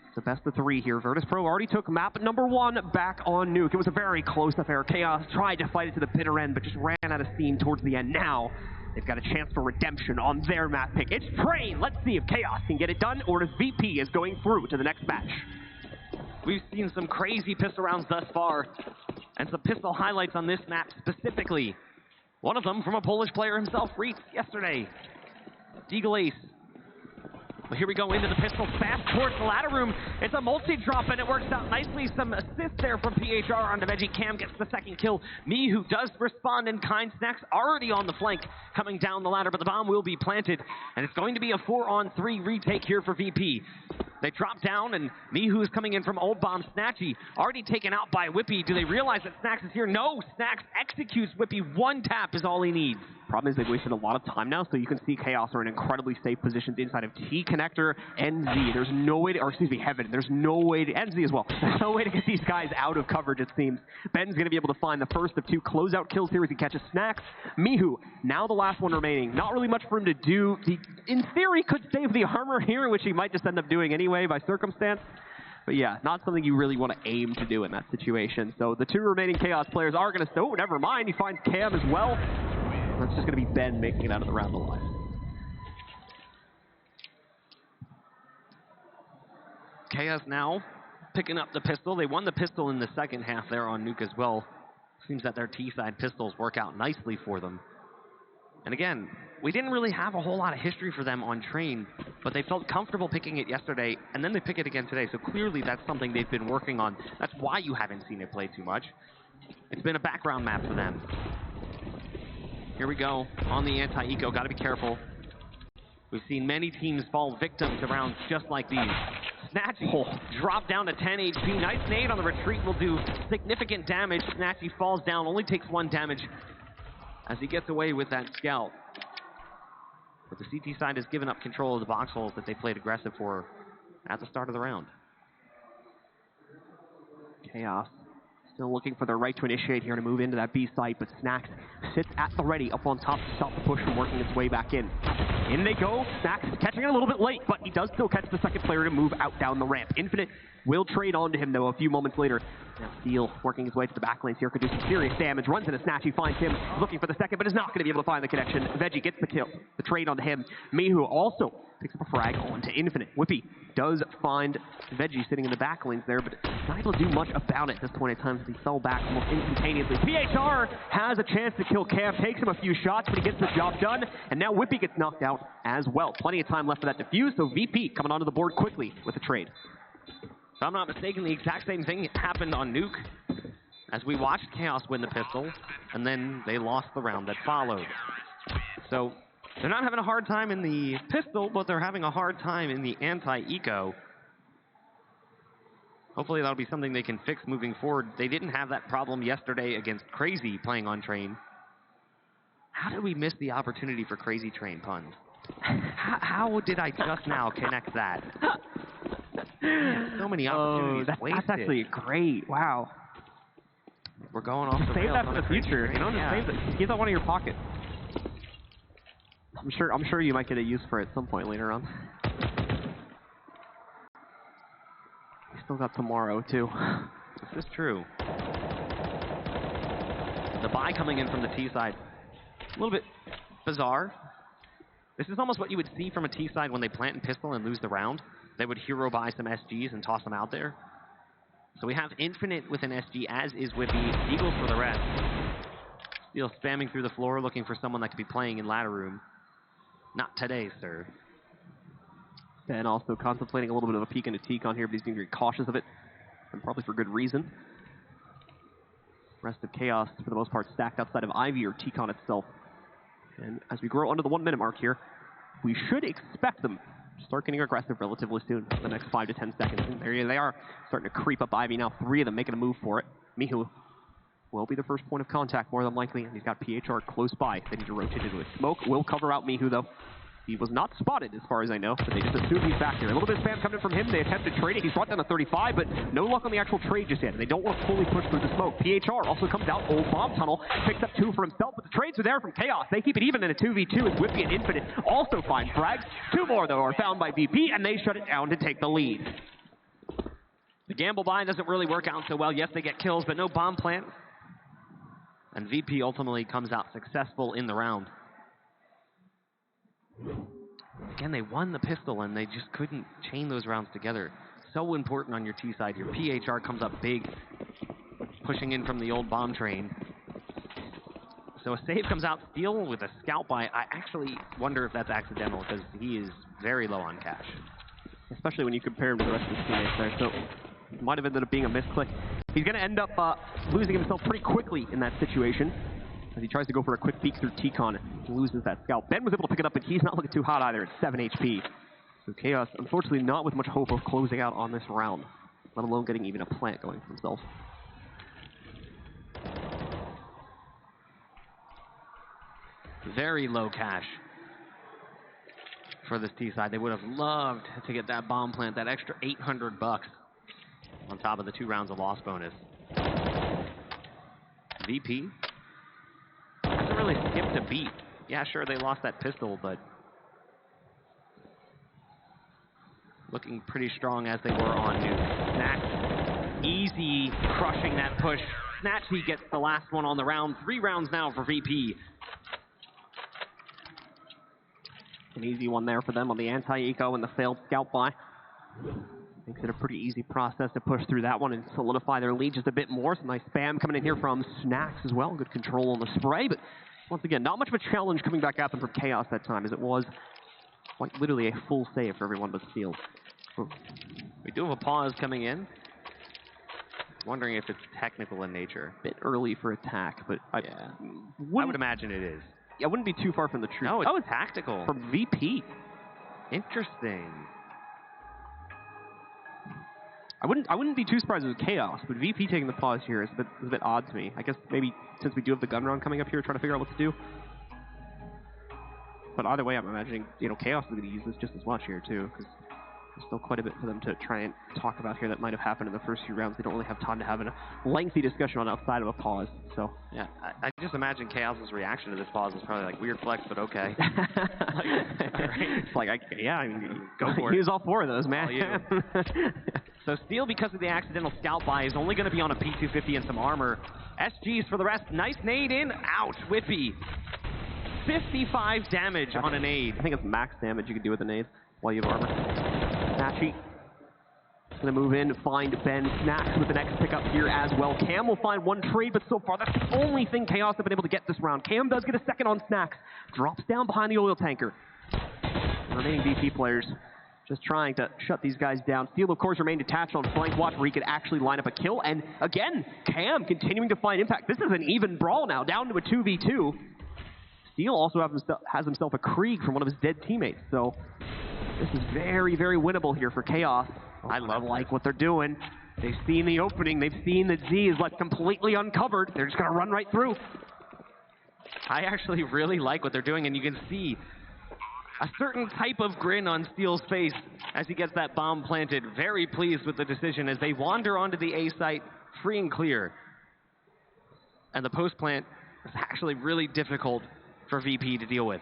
It's a best of 3 here. Virtus.pro already took map number 1 back on Nuke. It was a very close affair. Chaos tried to fight it to the bitter end, but just ran out of steam towards the end. Now, they've got a chance for redemption on their map pick. It's Train. Let's see if Chaos can get it done, or if VP is going through to the next match. We've seen some crazy pistol rounds thus far, and some pistol highlights on this map specifically. One of them from a Polish player himself, Reeks, yesterday. Deagle Ace Well, here we go into the pistol, fast towards the ladder room. It's a multi-drop, and it works out nicely. Some assist there from PHR onto Veggie. Cam gets the second kill. Mihu does respond in kind. Snacks already on the flank, coming down the ladder, but the bomb will be planted, and it's going to be a 4-on-3 retake here for VP. They drop down, and Mihu is coming in from Old Bomb. Snatchy already taken out by Whippy. Do they realize that Snacks is here? No! Snacks executes Whippy. One tap is all he needs. Problem is they've wasted a lot of time now, so you can see Chaos are in incredibly safe positions inside of T Connector and Z. There's no way to, or excuse me, Heaven. There's no way to, and Z as well. There's no way to get these guys out of coverage, it seems. Ben's going to be able to find the first of two closeout kills here as he catches Snacks. Mihu, now the last one remaining. Not really much for him to do. He, in theory, could save the armor here, which he might just end up doing anyway by circumstance. But yeah, not something you really want to aim to do in that situation. So the two remaining Chaos players are going to, oh, never mind. He finds Cam as well. That's just going to be Ben making it out of the round alive. Chaos now picking up the pistol. They won the pistol in the second half there on Nuke as well. Seems that their T-side pistols work out nicely for them. And again, we didn't really have a whole lot of history for them on Train, but they felt comfortable picking it yesterday, and then they pick it again today. So clearly that's something they've been working on. That's why you haven't seen it play too much. It's been a background map for them. Here we go on the anti-eco. Got to be careful. We've seen many teams fall victim to rounds just like these. Snatchy drop down to 10 HP. Nice nade on the retreat will do significant damage. Snatchy falls down, only takes 1 damage as he gets away with that scout. But the CT side has given up control of the box holes that they played aggressive for at the start of the round. Chaos still looking for the right to initiate here to move into that B site, but Snacks sits at the ready up on top to stop the push from working its way back in. In they go. Snacks catching it a little bit late, but he does still catch the second player to move out down the ramp. Infinite will trade onto him, though, a few moments later. Now Steel working his way to the back lanes here, could do some serious damage. Runs into Snatchy, finds him, looking for the second, but is not going to be able to find the connection. Veggie gets the kill, the trade onto him. Mihu also picks up a frag onto Infinite. Whippy does find Veggie sitting in the back lanes there, but not able to do much about it at this point in time as he fell back almost instantaneously. PHR has a chance to kill Cam, takes him a few shots, but he gets the job done, and now Whippy gets knocked out as well. Plenty of time left for that defuse, so VP coming onto the board quickly with the trade. If I'm not mistaken, the exact same thing happened on Nuke as we watched Chaos win the pistol, and then they lost the round that followed. So they're not having a hard time in the pistol, but they're having a hard time in the anti-eco. Hopefully that'll be something they can fix moving forward. They didn't have that problem yesterday against Crazy playing on Train. How did we miss the opportunity for Crazy Train puns? How did I just now connect that? So many opportunities wasted. That's actually great. Wow. We're going off the Save rails that for the future. You know, just save it. Keep that one in your pocket. I'm sure you might get a use for it at some point later on. We still got tomorrow too. This is true. The buy coming in from the T side, a little bit bizarre. This is almost what you would see from a T side when they plant and pistol and lose the round. They would hero buy some SGs and toss them out there. So we have Infinite with an SG, as is Whippy. Eagles for the rest. Steel spamming through the floor, looking for someone that could be playing in ladder room. Not today, sir. Ben also contemplating a little bit of a peek into T-Con here, but he's being very cautious of it, and probably for good reason. Rest of Chaos, for the most part, stacked outside of Ivy or T-Con itself. And as we grow under the 1 minute mark here, we should expect them to start getting aggressive relatively soon, the next 5 to 10 seconds. And there they are, starting to creep up Ivy now. 3 of them making a move for it. Mihu will be the first point of contact, more than likely, and he's got PHR close by. They need to rotate into it. Smoke will cover out Mihu, though. He was not spotted, as far as I know, but they just assume he's back here. A little bit of spam coming from him. They attempt to trade it. He's brought down to 35, but no luck on the actual trade just yet. And they don't want to fully push through the smoke. PHR also comes out. Old Bomb Tunnel picks up 2 for himself, but the trades are there from Chaos. They keep it even in a 2v2 as Whippy and Infinite also find frags. 2 more, though, are found by VP, and they shut it down to take the lead. The gamble buy doesn't really work out so well. Yes, they get kills, but no bomb plant. And VP ultimately comes out successful in the round. Again, they won the pistol, and they just couldn't chain those rounds together. So important on your T side. Your PHR comes up big, pushing in from the old bomb train. So a save comes out, Steel with a scalp by. I actually wonder if that's accidental because he is very low on cash. Especially when you compare him to the rest of his teammates there. So it might have ended up being a misclick. He's going to end up losing himself pretty quickly in that situation as he tries to go for a quick peek through T-Con. He loses that scalp. Ben was able to pick it up, but he's not looking too hot either. It's 7 HP. So Chaos, unfortunately, not with much hope of closing out on this round, let alone getting even a plant going for himself. Very low cash for this T side. They would have loved to get that bomb plant, that extra $800 on top of the 2 rounds of loss bonus. VP hasn't really skipped a beat. Yeah, sure, they lost that pistol, but looking pretty strong as they were on Nuke. Snatch, easy crushing that push. Snatch, he gets the last one on the round. 3 rounds now for VP. An easy one there for them on the anti-eco and the failed scout buy. Makes it a pretty easy process to push through that one and solidify their lead just a bit more. Some nice spam coming in here from Snacks as well. Good control on the spray, but once again, not much of a challenge coming back at them from Chaos that time, as it was quite literally a full save for everyone but Steel. We do have a pause coming in. Wondering if it's technical in nature. Bit early for attack, but I would imagine it is. I wouldn't be too far from the truth. No, it's tactical. From VP. Interesting. I wouldn't be too surprised with Chaos, but VP taking the pause here is a bit odd to me. I guess maybe since we do have the gun round coming up here, trying to figure out what to do. But either way, I'm imagining, Chaos is going to use this just as much here too, because there's still quite a bit for them to try and talk about here that might have happened in the first few rounds. They don't really have time to have a lengthy discussion on outside of a pause. So yeah, I just imagine Chaos's reaction to this pause is probably like weird flex, but okay. It's like, I mean, go for it. Use all 4 of those, man. So Steel, because of the accidental scout buy, is only going to be on a P250 and some armor. SGs for the rest. Nice nade in. Ouch, whippy. 55 damage on a nade. I think it's max damage you can do with a nade while you have armor. Snatchy gonna move in, find Ben. Snacks with the next pickup here as well. Cam will find 1 trade, but so far that's the only thing Chaos have been able to get this round. Cam does get a second on Snacks. Drops down behind the oil tanker. The remaining VP players just trying to shut these guys down. Steel, of course, remained attached on flank watch where he could actually line up a kill. And again, Cam continuing to find impact. This is an even brawl now, down to a 2v2. Steel also has himself a Krieg from one of his dead teammates. So this is very, very winnable here for Chaos. I like what they're doing. They've seen the opening. They've seen that Z is left completely uncovered. They're just going to run right through. I actually really like what they're doing, and you can see a certain type of grin on Steel's face as he gets that bomb planted. Very pleased with the decision as they wander onto the A site, free and clear. And the post plant is actually really difficult for VP to deal with.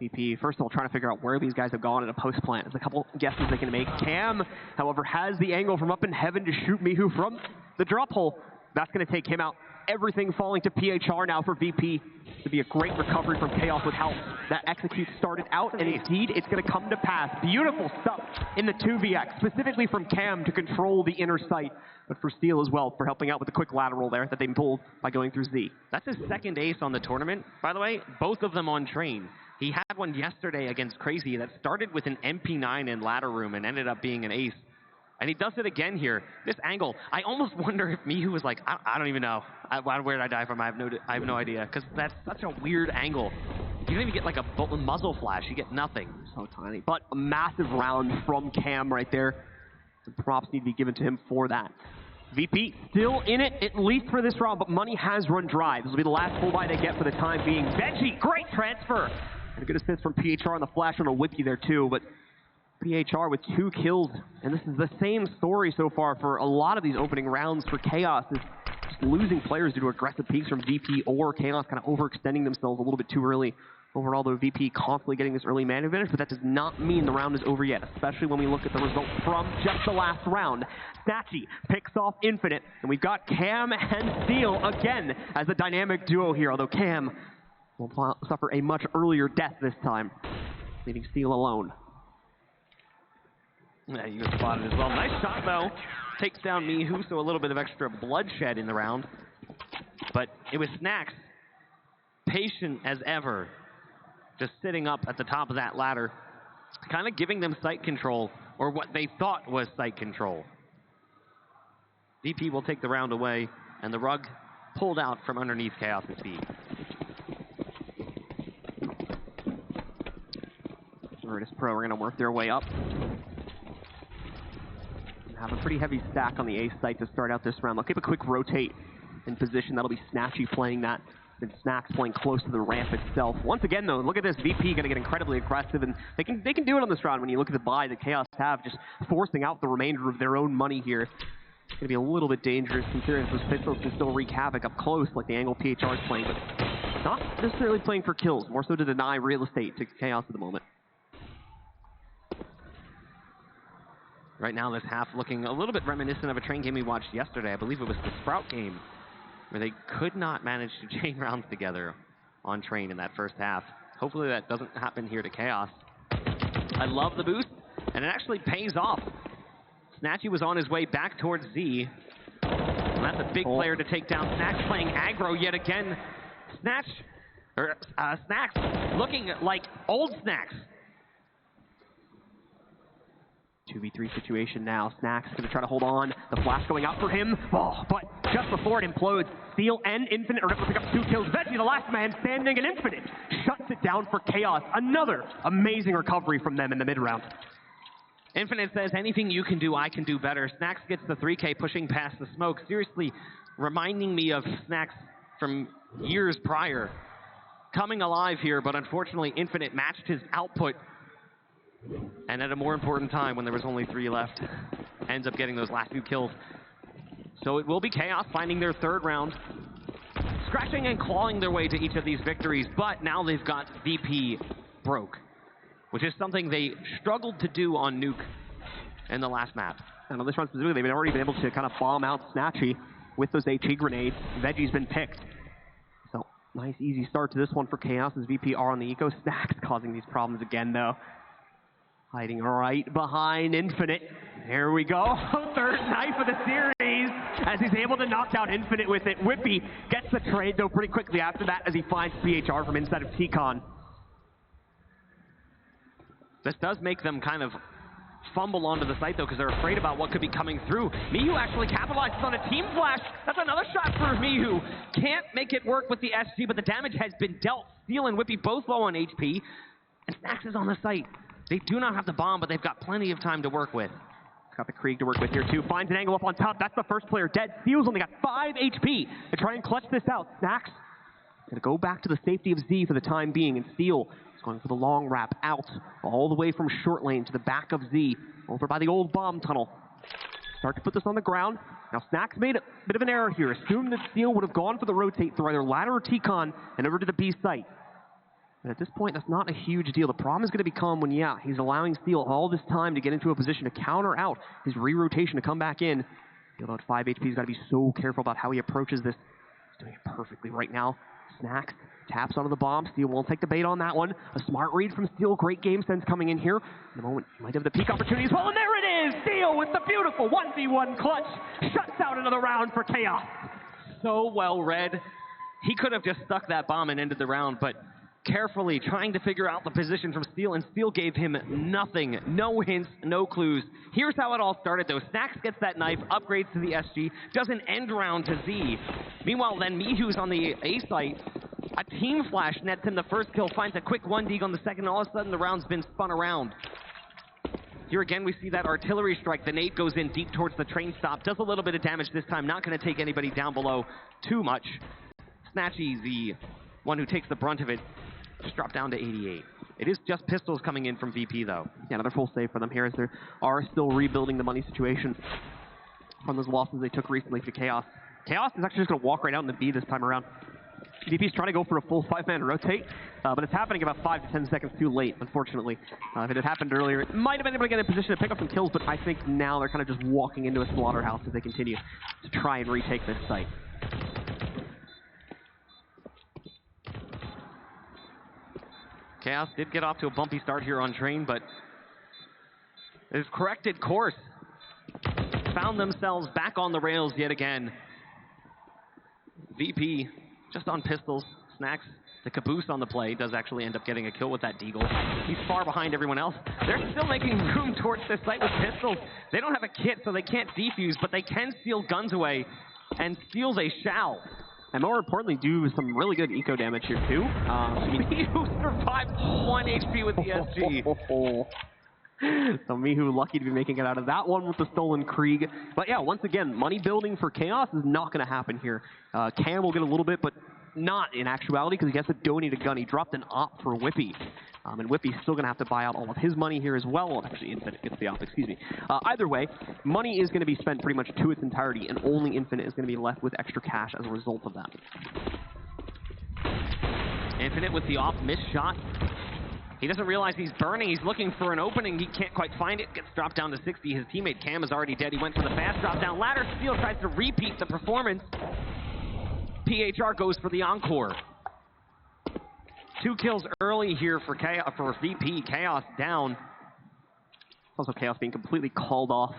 VP, first of all, trying to figure out where these guys have gone in a post plant. There's a couple guesses they can make. Cam, however, has the angle from up in heaven to shoot Mihu from the drop hole. That's going to take him out. Everything falling to PHR now for VP. To be a great recovery from Chaos with help. That execute started out, and indeed, it's going to come to pass. Beautiful stuff in the 2vx, specifically from Cam to control the inner sight, but for Steel as well, for helping out with the quick lateral there that they pulled by going through Z. That's his second ace on the tournament, by the way. Both of them on train. He had one yesterday against Crazy that started with an MP9 in ladder room and ended up being an ace. And he does it again here. This angle, I almost wonder if Mihu was like, I don't even know. Where did I die from? I have no idea. Because that's such a weird angle. You don't even get like a muzzle flash. You get nothing. So tiny. But a massive round from Cam right there. Some props need to be given to him for that. VP still in it, at least for this round, but money has run dry. This will be the last full buy they get for the time being. Veggie, great transfer. And a good assist from PHR on the flash on a whippy there too, but PHR with 2 kills, and this is the same story so far for a lot of these opening rounds for Chaos, is just losing players due to aggressive peaks from VP or Chaos kind of overextending themselves a little bit too early. Overall, though, VP constantly getting this early man advantage, but that does not mean the round is over yet, especially when we look at the results from just the last round. Snatchy picks off Infinite, and we've got Cam and Steel again as a dynamic duo here, although Cam will suffer a much earlier death this time, leaving Steel alone. Yeah, you got spotted as well. Nice shot, though. Takes down Mihu, so a little bit of extra bloodshed in the round. But it was Snacks patient as ever, just sitting up at the top of that ladder, kind of giving them site control, or what they thought was site control. VP will take the round away, and the rug pulled out from underneath Chaos's feet. Virtus.pro are going to work their way up. Have a pretty heavy stack on the A site to start out this round. They'll keep a quick rotate in position. That'll be Snatchy playing that. And Snacks playing close to the ramp itself. Once again, though, look at this. VP going to get incredibly aggressive, and they can do it on this round when you look at the buy that Chaos have, just forcing out the remainder of their own money here. It's going to be a little bit dangerous considering those pistols can still wreak havoc up close like the angle PHR is playing, but not necessarily playing for kills, more so to deny real estate to Chaos at the moment. Right now, this half looking a little bit reminiscent of a Train game we watched yesterday. I believe it was the Sprout game, where they could not manage to chain rounds together on Train in that first half. Hopefully that doesn't happen here to Chaos. I love the boost, and it actually pays off. Snatchy was on his way back towards Z, and that's a big player to take down. Snatch playing aggro yet again. Snacks looking like old Snacks. 2v3 situation now. Snacks going to try to hold on. The flash going out for him. Oh, but just before it implodes, Steel and Infinite are able to pick up 2 kills. Veggie, the last man standing, and Infinite shuts it down for Chaos. Another amazing recovery from them in the mid-round. Infinite says, anything you can do, I can do better. Snacks gets the 3K pushing past the smoke. Seriously, reminding me of Snacks from years prior. Coming alive here, but unfortunately Infinite matched his output. And at a more important time, when there was only 3 left, ends up getting those last 2 kills. So it will be Chaos finding their 3rd round, scratching and clawing their way to each of these victories, but now they've got VP broke, which is something they struggled to do on Nuke in the last map. And on this round specifically, they've already been able to kind of bomb out Snatchy with those HE grenades. Veggie's been picked. So nice easy start to this one for Chaos as VP are on the eco. Snacks causing these problems again though. Hiding right behind Infinite. There we go. 3rd knife of the series as he's able to knock down Infinite with it. Whippy gets the trade though pretty quickly after that as he finds PHR from inside of T-Con. This does make them kind of fumble onto the site though because they're afraid about what could be coming through. Mihu actually capitalizes on a team flash. That's another shot for Mihu. Can't make it work with the SG, but the damage has been dealt. Steel and Whippy both low on HP. And Snacks is on the site. They do not have the bomb, but they've got plenty of time to work with. Got the Krieg to work with here too. Finds an angle up on top. That's the first player dead. Steel's only got 5 HP to try and clutch this out. Snacks gonna go back to the safety of Z for the time being, and Steel is going for the long wrap out all the way from short lane to the back of Z, over by the old bomb tunnel. Start to put this on the ground. Now Snacks made a bit of an error here. Assumed that Steel would have gone for the rotate through either ladder or T-Con and over to the B site. But at this point, that's not a huge deal. The problem is going to become when, yeah, he's allowing Steel all this time to get into a position to counter out his re-rotation to come back in. Steel about 5 HP. He's got to be so careful about how he approaches this. He's doing it perfectly right now. Snacks taps onto the bomb. Steel won't take the bait on that one. A smart read from Steel. Great game sense coming in here. In a moment, he might have the peak opportunity as well. And there it is! Steel with the beautiful 1v1 clutch. Shuts out another round for Chaos. So well read. He could have just stuck that bomb and ended the round, but carefully trying to figure out the position from Steel, and Steel gave him nothing. No hints, no clues. Here's how it all started, though. Snacks gets that knife, upgrades to the SG, does an end round to Z. Meanwhile, then Mihu's on the A site. A team flash nets him the first kill, finds a quick 1 dig on the second, and all of a sudden the round's been spun around. Here again, we see that artillery strike. The nade goes in deep towards the train stop, does a little bit of damage this time, not going to take anybody down below too much. Snatchy, the one who takes the brunt of it, just dropped down to 88. It is just pistols coming in from VP, though. Yeah, another full save for them here as they are still rebuilding the money situation from those losses they took recently to Chaos. Chaos is actually just going to walk right out in the B this time around. VP's trying to go for a full 5-man rotate, but it's happening about 5 to 10 seconds too late, unfortunately. If it had happened earlier, it might have been able to get in a position to pick up some kills, but I think now they're kind of just walking into a slaughterhouse as they continue to try and retake this site. Chaos did get off to a bumpy start here on Train, but has corrected course. Found themselves back on the rails yet again. VP just on pistols. Snacks, the caboose on the play, does actually end up getting a kill with that deagle. He's far behind everyone else. They're still making room towards this site with pistols. They don't have a kit, so they can't defuse, but they can steal guns away, and steal they shall. And more importantly, do some really good eco damage here, too. Mihu survives 1 HP with the SG. So Mihu lucky to be making it out of that one with the stolen Krieg. But yeah, once again, money building for Chaos is not going to happen here. Cam will get a little bit, but not in actuality, because he has to donate a gun. He dropped an op for Whippy. And Whippy's still going to have to buy out all of his money here as well. Well, actually, Infinite gets the op, excuse me. Either way, money is going to be spent pretty much to its entirety, and only Infinite is going to be left with extra cash as a result of that. Infinite with the off missed shot. He doesn't realize he's burning. He's looking for an opening. He can't quite find it. Gets dropped down to 60. His teammate Cam is already dead. He went for the fast drop down. Ladder Steel tries to repeat the performance. PHR goes for the encore. 2 kills early here for VP. Chaos down. Also Chaos being completely called off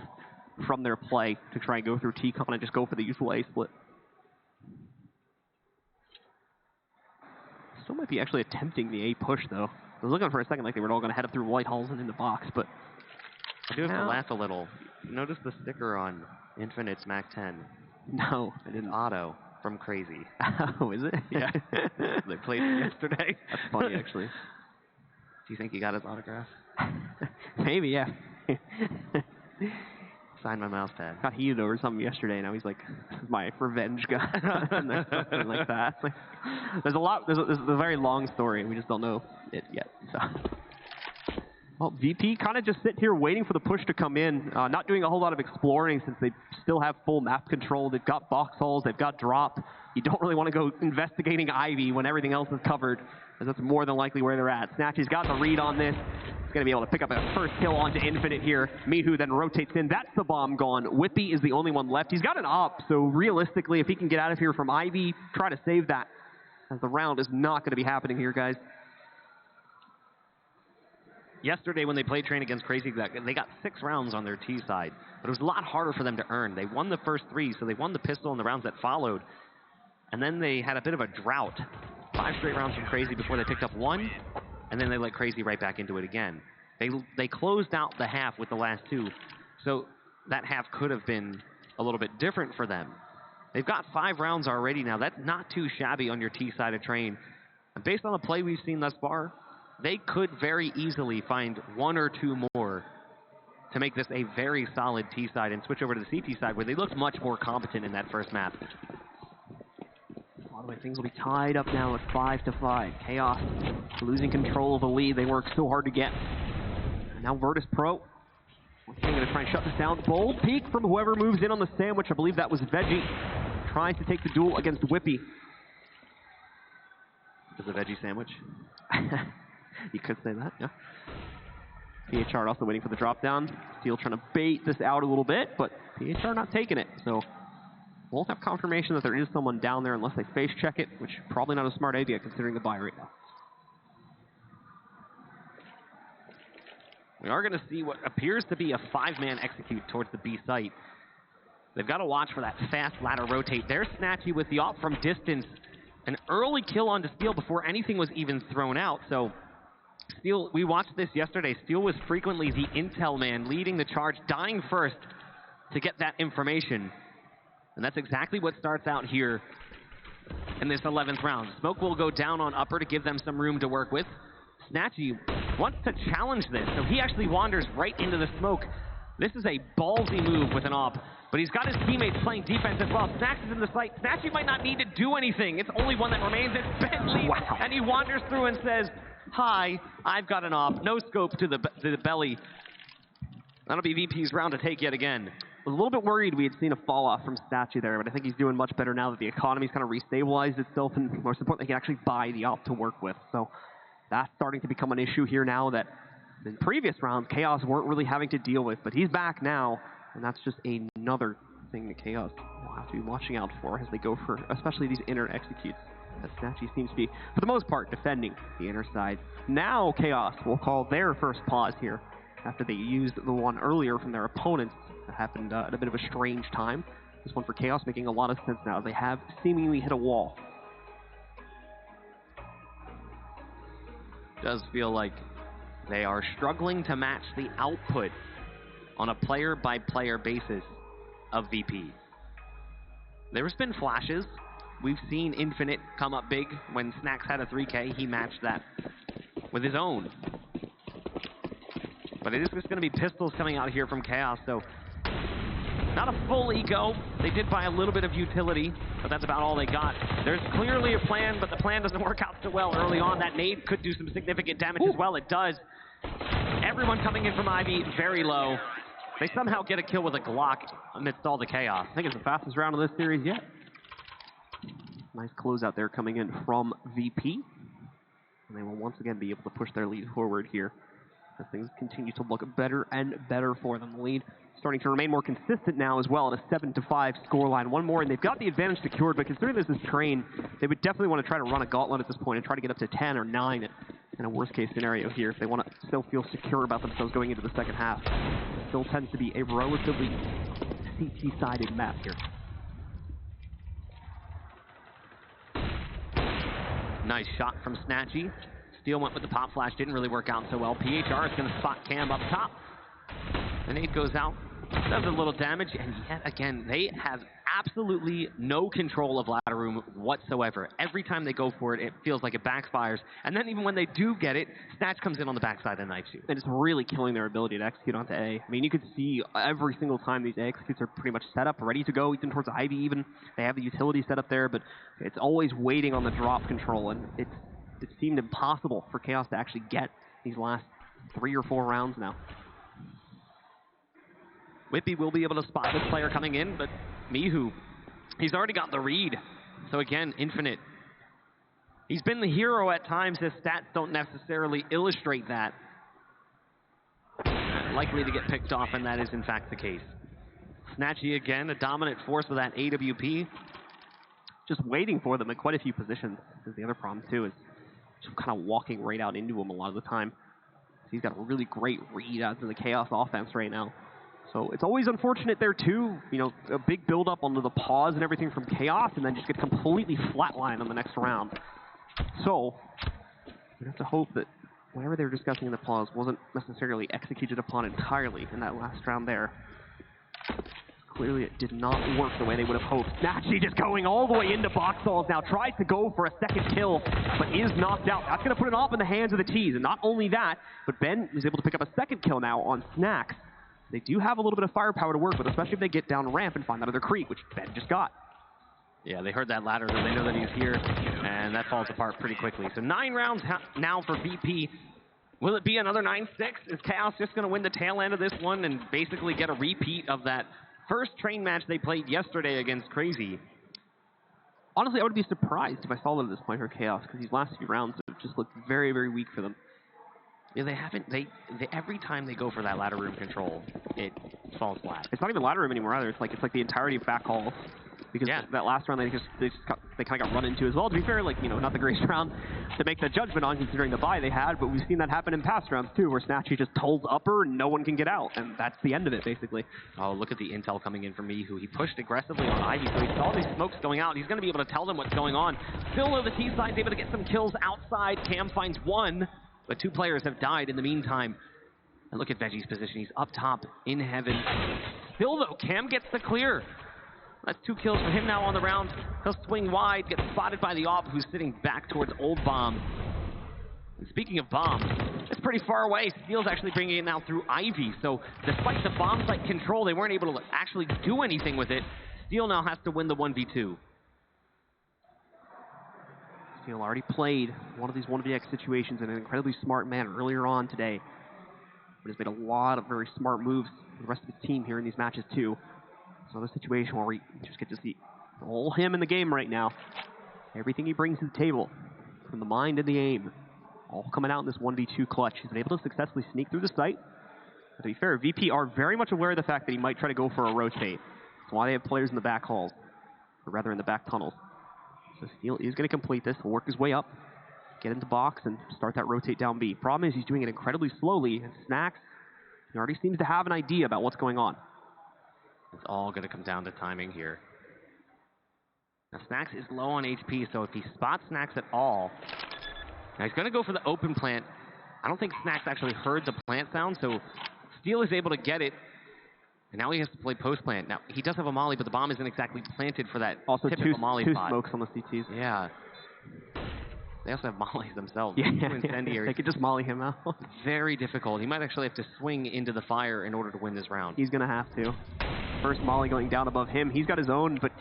from their play to try and go through T-Con and just go for the usual A split. Still might be actually attempting the A push, though. I was looking for a second like they were all going to head up through White Halls and in the box, but... I do have to laugh a little. Notice the sticker on Infinite's Mac 10. No, I didn't. Auto from Crazy. Oh, is it? Yeah. They played it yesterday. That's funny, actually. Do you think he got his autograph? Maybe, yeah. Sign my mouse pad. Got heated over something yesterday, now he's like, this is my revenge guy. And something like that. Like, there's a very long story, we just don't know it yet. So. Well, VP kind of just sit here waiting for the push to come in, not doing a whole lot of exploring since they still have full map control. They've got box holes, they've got drop. You don't really want to go investigating Ivy when everything else is covered, as that's more than likely where they're at. Snatchy's got the read on this. He's going to be able to pick up a first kill onto Infinite here. Mihu then rotates in. That's the bomb gone. Whippy is the only one left. He's got an op, so realistically, if he can get out of here from Ivy, try to save that, as the round is not going to be happening here, guys. Yesterday when they played Train against Crazy, they got 6 rounds on their T side, but it was a lot harder for them to earn. They won the first 3, so they won the pistol in the rounds that followed. And then they had a bit of a drought. 5 straight rounds from Crazy before they picked up 1, and then they let Crazy right back into it again. They closed out the half with the last 2, so that half could have been a little bit different for them. They've got 5 rounds already now. That's not too shabby on your T side of Train. And based on the play we've seen thus far, they could very easily find 1 or 2 more to make this a very solid T side and switch over to the CT side, where they looked much more competent in that first map. By the way, things will be tied up now at 5-5. Chaos losing control of the lead they worked so hard to get. And now Virtus.pro. They're going to try and shut this down. Bold peek from whoever moves in on the sandwich. I believe that was Veggie. Trying to take the duel against Whippy. Is a Veggie sandwich? You could say that, yeah. PHR also waiting for the drop down. Steel trying to bait this out a little bit, but PHR not taking it. So won't have confirmation that there is someone down there unless they face check it, which probably not a smart idea considering the buy right now. We are going to see what appears to be a 5-man execute towards the B site. They've got to watch for that fast ladder rotate. There's Snatchy with the op from distance. An early kill onto Steel before anything was even thrown out, so Steel, we watched this yesterday. Steel was frequently the intel man leading the charge, dying first to get that information. And that's exactly what starts out here in this 11th round. Smoke will go down on upper to give them some room to work with. Snatchy wants to challenge this, so he actually wanders right into the smoke. This is a ballsy move with an op, but he's got his teammates playing defense as well. Snacks is in the site. Snatchy might not need to do anything. It's only one that remains. It's Bentley, wow. And he wanders through and says, "Hi, I've got an op." No scope to the belly. That'll be VP's round to take yet again. I was a little bit worried we had seen a fall off from Statue there, but I think he's doing much better now that the economy's kind of restabilized itself, and most importantly, he can actually buy the op to work with. So that's starting to become an issue here now that in previous rounds, Chaos weren't really having to deal with, but he's back now, and that's just another thing that Chaos will have to be watching out for as they go for, especially these inner executes. As Snatchy seems to be, for the most part, defending the inner side. Now Chaos will call their first pause here after they used the one earlier from their opponents. That happened at a bit of a strange time. This one for Chaos making a lot of sense now. They have seemingly hit a wall. does feel like they are struggling to match the output on a player-by-player basis of VP. There's been flashes. We've seen Infinite come up big. When Snacks had a 3K, he matched that with his own. But it is just going to be pistols coming out here from Chaos, so not a full eco. They did buy a little bit of utility, but that's about all they got. There's clearly a plan, but the plan doesn't work out so well early on. That nade could do some significant damage as well. It does. Everyone coming in from Ivy, very low. They somehow get a kill with a Glock amidst all the chaos. I think it's the fastest round of this series yet. Nice closeout there coming in from VP. And they will once again be able to push their lead forward here as things continue to look better and better for them. The lead starting to remain more consistent now as well at a 7-5 scoreline. One more, and they've got the advantage secured, but considering this is train, they would definitely want to try to run a gauntlet at this point and try to get up to 10 or 9 in a worst-case scenario here if they want to still feel secure about themselves going into the second half. It still tends to be a relatively CT-sided map here. Nice shot from Snatchy. Steele went with the pop flash, didn't really work out so well. PHR is going to spot Cam up top. The nade goes out, does a little damage, and yet again, they have absolutely no control of ladder room whatsoever. Every time they go for it, it feels like it backfires. And then even when they do get it, Snatch comes in on the backside and knifes you. And it's really killing their ability to execute onto A. I mean, you could see every single time these A executes are pretty much set up, ready to go, even towards Ivy even. They have the utility set up there, but it's always waiting on the drop control, and it seemed impossible for Chaos to actually get these last 3 or 4 rounds now. Whippy will be able to spot this player coming in, but Mihu, he's already got the read. So again, Infinite. He's been the hero at times. His stats don't necessarily illustrate that. Likely to get picked off, and that is in fact the case. Snatchy again, a dominant force with that AWP. Just waiting for them in quite a few positions. The other problem too is just kind of walking right out into him a lot of the time. So he's got a really great read out of the Chaos offense right now. So it's always unfortunate there too, you know, a big build up onto the pause and everything from Chaos and then just get completely flatlined on the next round. So we have to hope that whatever they were discussing in the pause wasn't necessarily executed upon entirely in that last round there. Clearly it did not work the way they would have hoped. Snatchy just going all the way into box stalls now, tries to go for a second kill, but is knocked out. That's going to put it off in the hands of the T's, and not only that, but Ben is able to pick up a second kill now on Snacks. They do have a little bit of firepower to work with, especially if they get down ramp and find that other creep, which Ben just got. Yeah, they heard that ladder, so they know that he's here, and that falls apart pretty quickly. So 9 rounds now for VP. Will it be another 9-6? Is Chaos just going to win the tail end of this one and basically get a repeat of that first train match they played yesterday against Crazy? Honestly, I would be surprised if I saw them at this point for Chaos, because these last few rounds have just looked very, very weak for them. Yeah, they haven't. They every time they go for that ladder room control, it falls flat. It's not even ladder room anymore either. It's like the entirety of back halls. Because that last round they kind of got run into as well. To be fair, like, you know, not the greatest round to make that judgment on considering the bye they had, but we've seen that happen in past rounds too, where Snatchy just holds upper and no one can get out, and that's the end of it basically. Oh, look at the intel coming in from Mihu. He pushed aggressively on Ivy, so he saw these smokes going out. He's going to be able to tell them what's going on. Still though, the T side's able to get some kills outside. Cam finds 1. But 2 players have died in the meantime. And look at Veggie's position. He's up top in heaven. Still, though, Cam gets the clear. That's 2 kills for him now on the round. He'll swing wide, get spotted by the op, who's sitting back towards Old Bomb. And speaking of Bomb, it's pretty far away. Steele's actually bringing it now through Ivy. So despite the bomb site control, they weren't able to actually do anything with it. Steele now has to win the 1v2. Steele already played one of these 1vx situations in an incredibly smart manner earlier on today. But has made a lot of very smart moves for the rest of his team here in these matches too. It's another situation where we just get to see all him in the game right now. Everything he brings to the table, from the mind and the aim, all coming out in this 1v2 clutch. He's been able to successfully sneak through the site. But to be fair, VP are very much aware of the fact that he might try to go for a rotate. That's why they have players in the back halls, or rather in the back tunnels. So Steele is going to complete this, work his way up, get into box, and start that rotate down B. Problem is he's doing it incredibly slowly, and Snacks, he already seems to have an idea about what's going on. It's all going to come down to timing here. Now Snacks is low on HP, so if he spots Snacks at all, Now he's going to go for the open plant. I don't think Snacks actually heard the plant sound, so Steel is able to get it. And now he has to play post plant. Now, he does have a molly, but the bomb isn't exactly planted for that Also, typical molly two spot. smokes on the CTs. Yeah. They also have mollies themselves. Yeah, Two incendiaries. they could just molly him out. Very difficult. He might actually have to swing into the fire in order to win this round. He's going to have to. First molly going down above him. He's got his own, but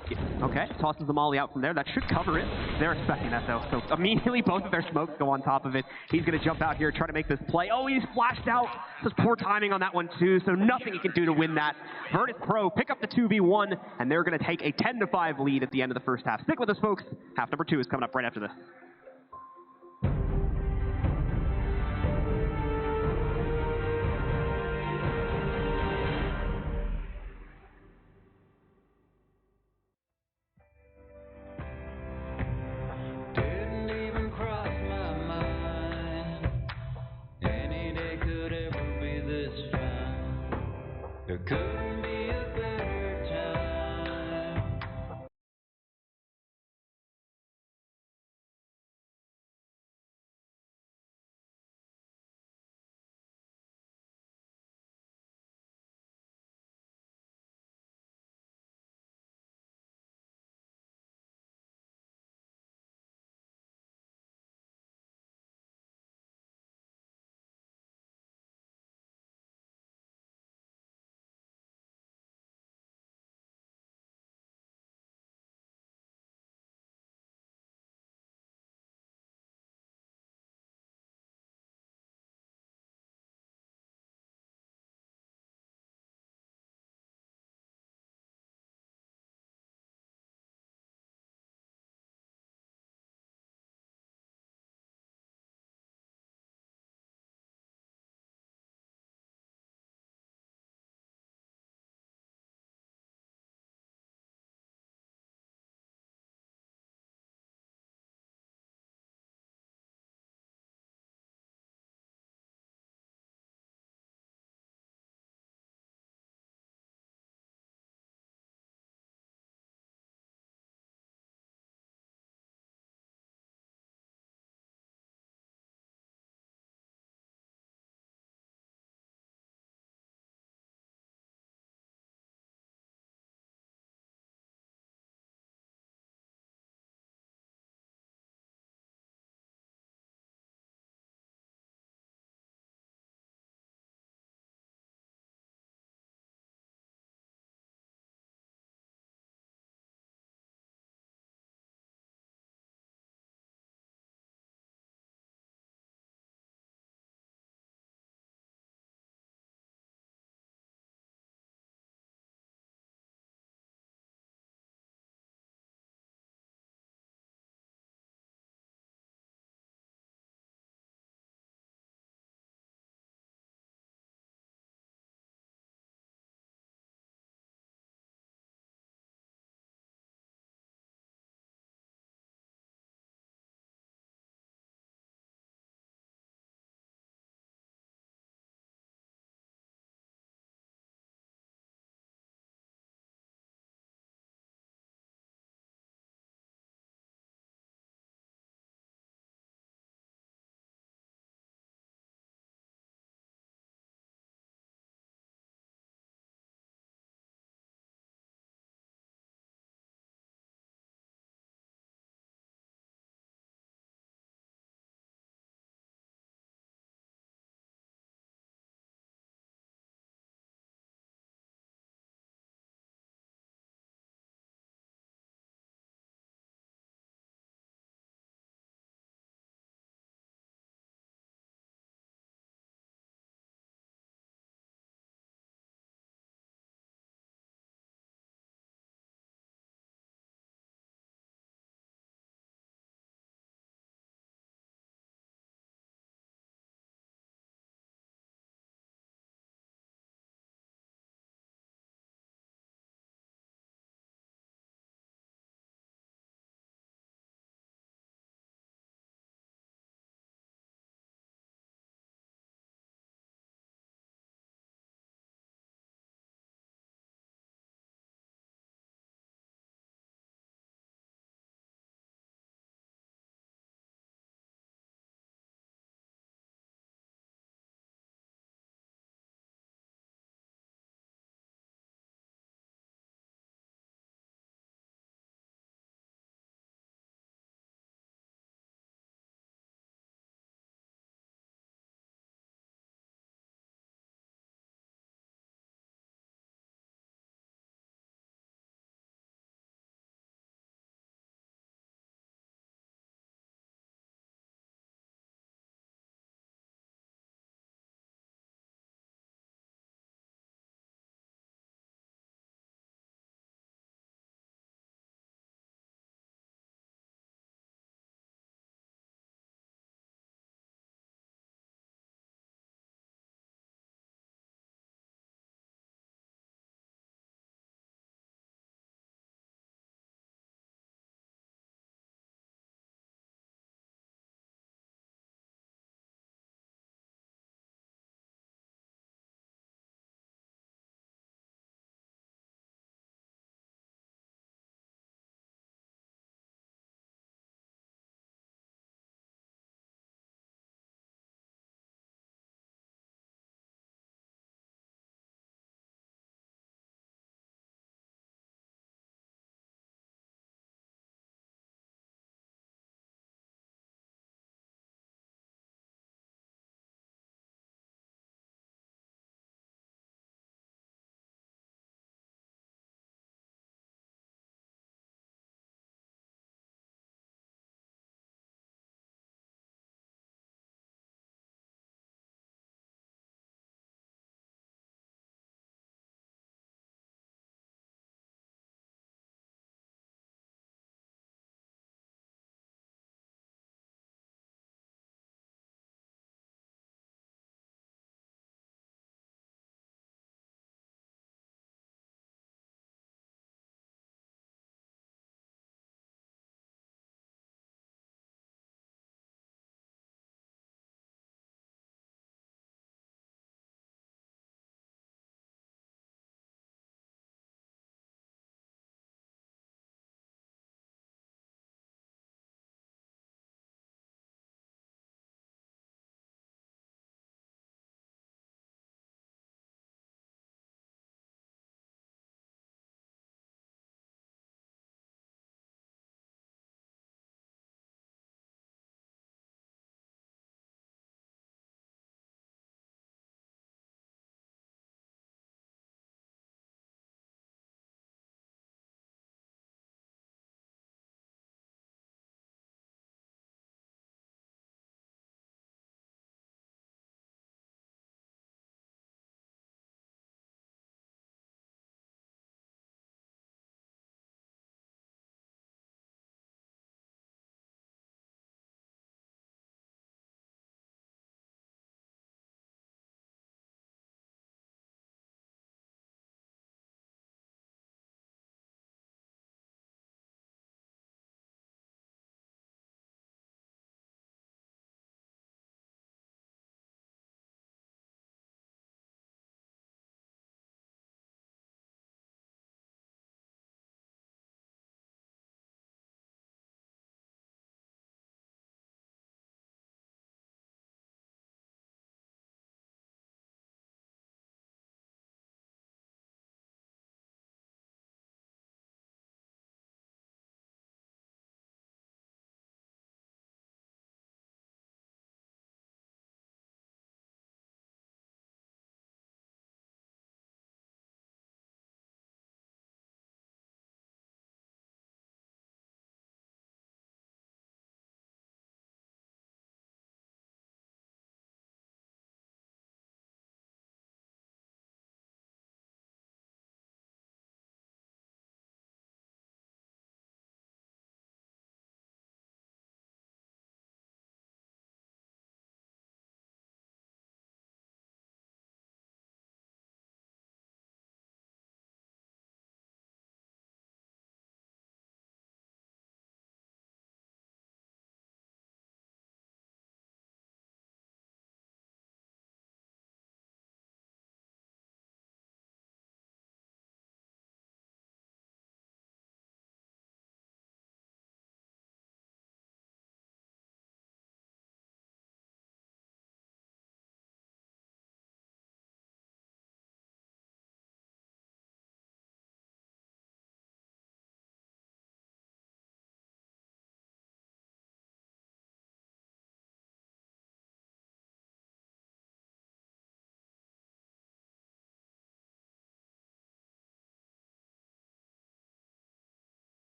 okay, tosses the molly out from there. That should cover it. They're expecting that, though. So immediately both of their smokes go on top of it. He's going to jump out here, try to make this play. Oh, he's flashed out. Just poor timing on that one, too, so nothing he can do to win that. Virtus.pro pick up the 2v1, and they're going to take a 10-5 lead at the end of the first half. Stick with us, folks. Half number 2 is coming up right after this.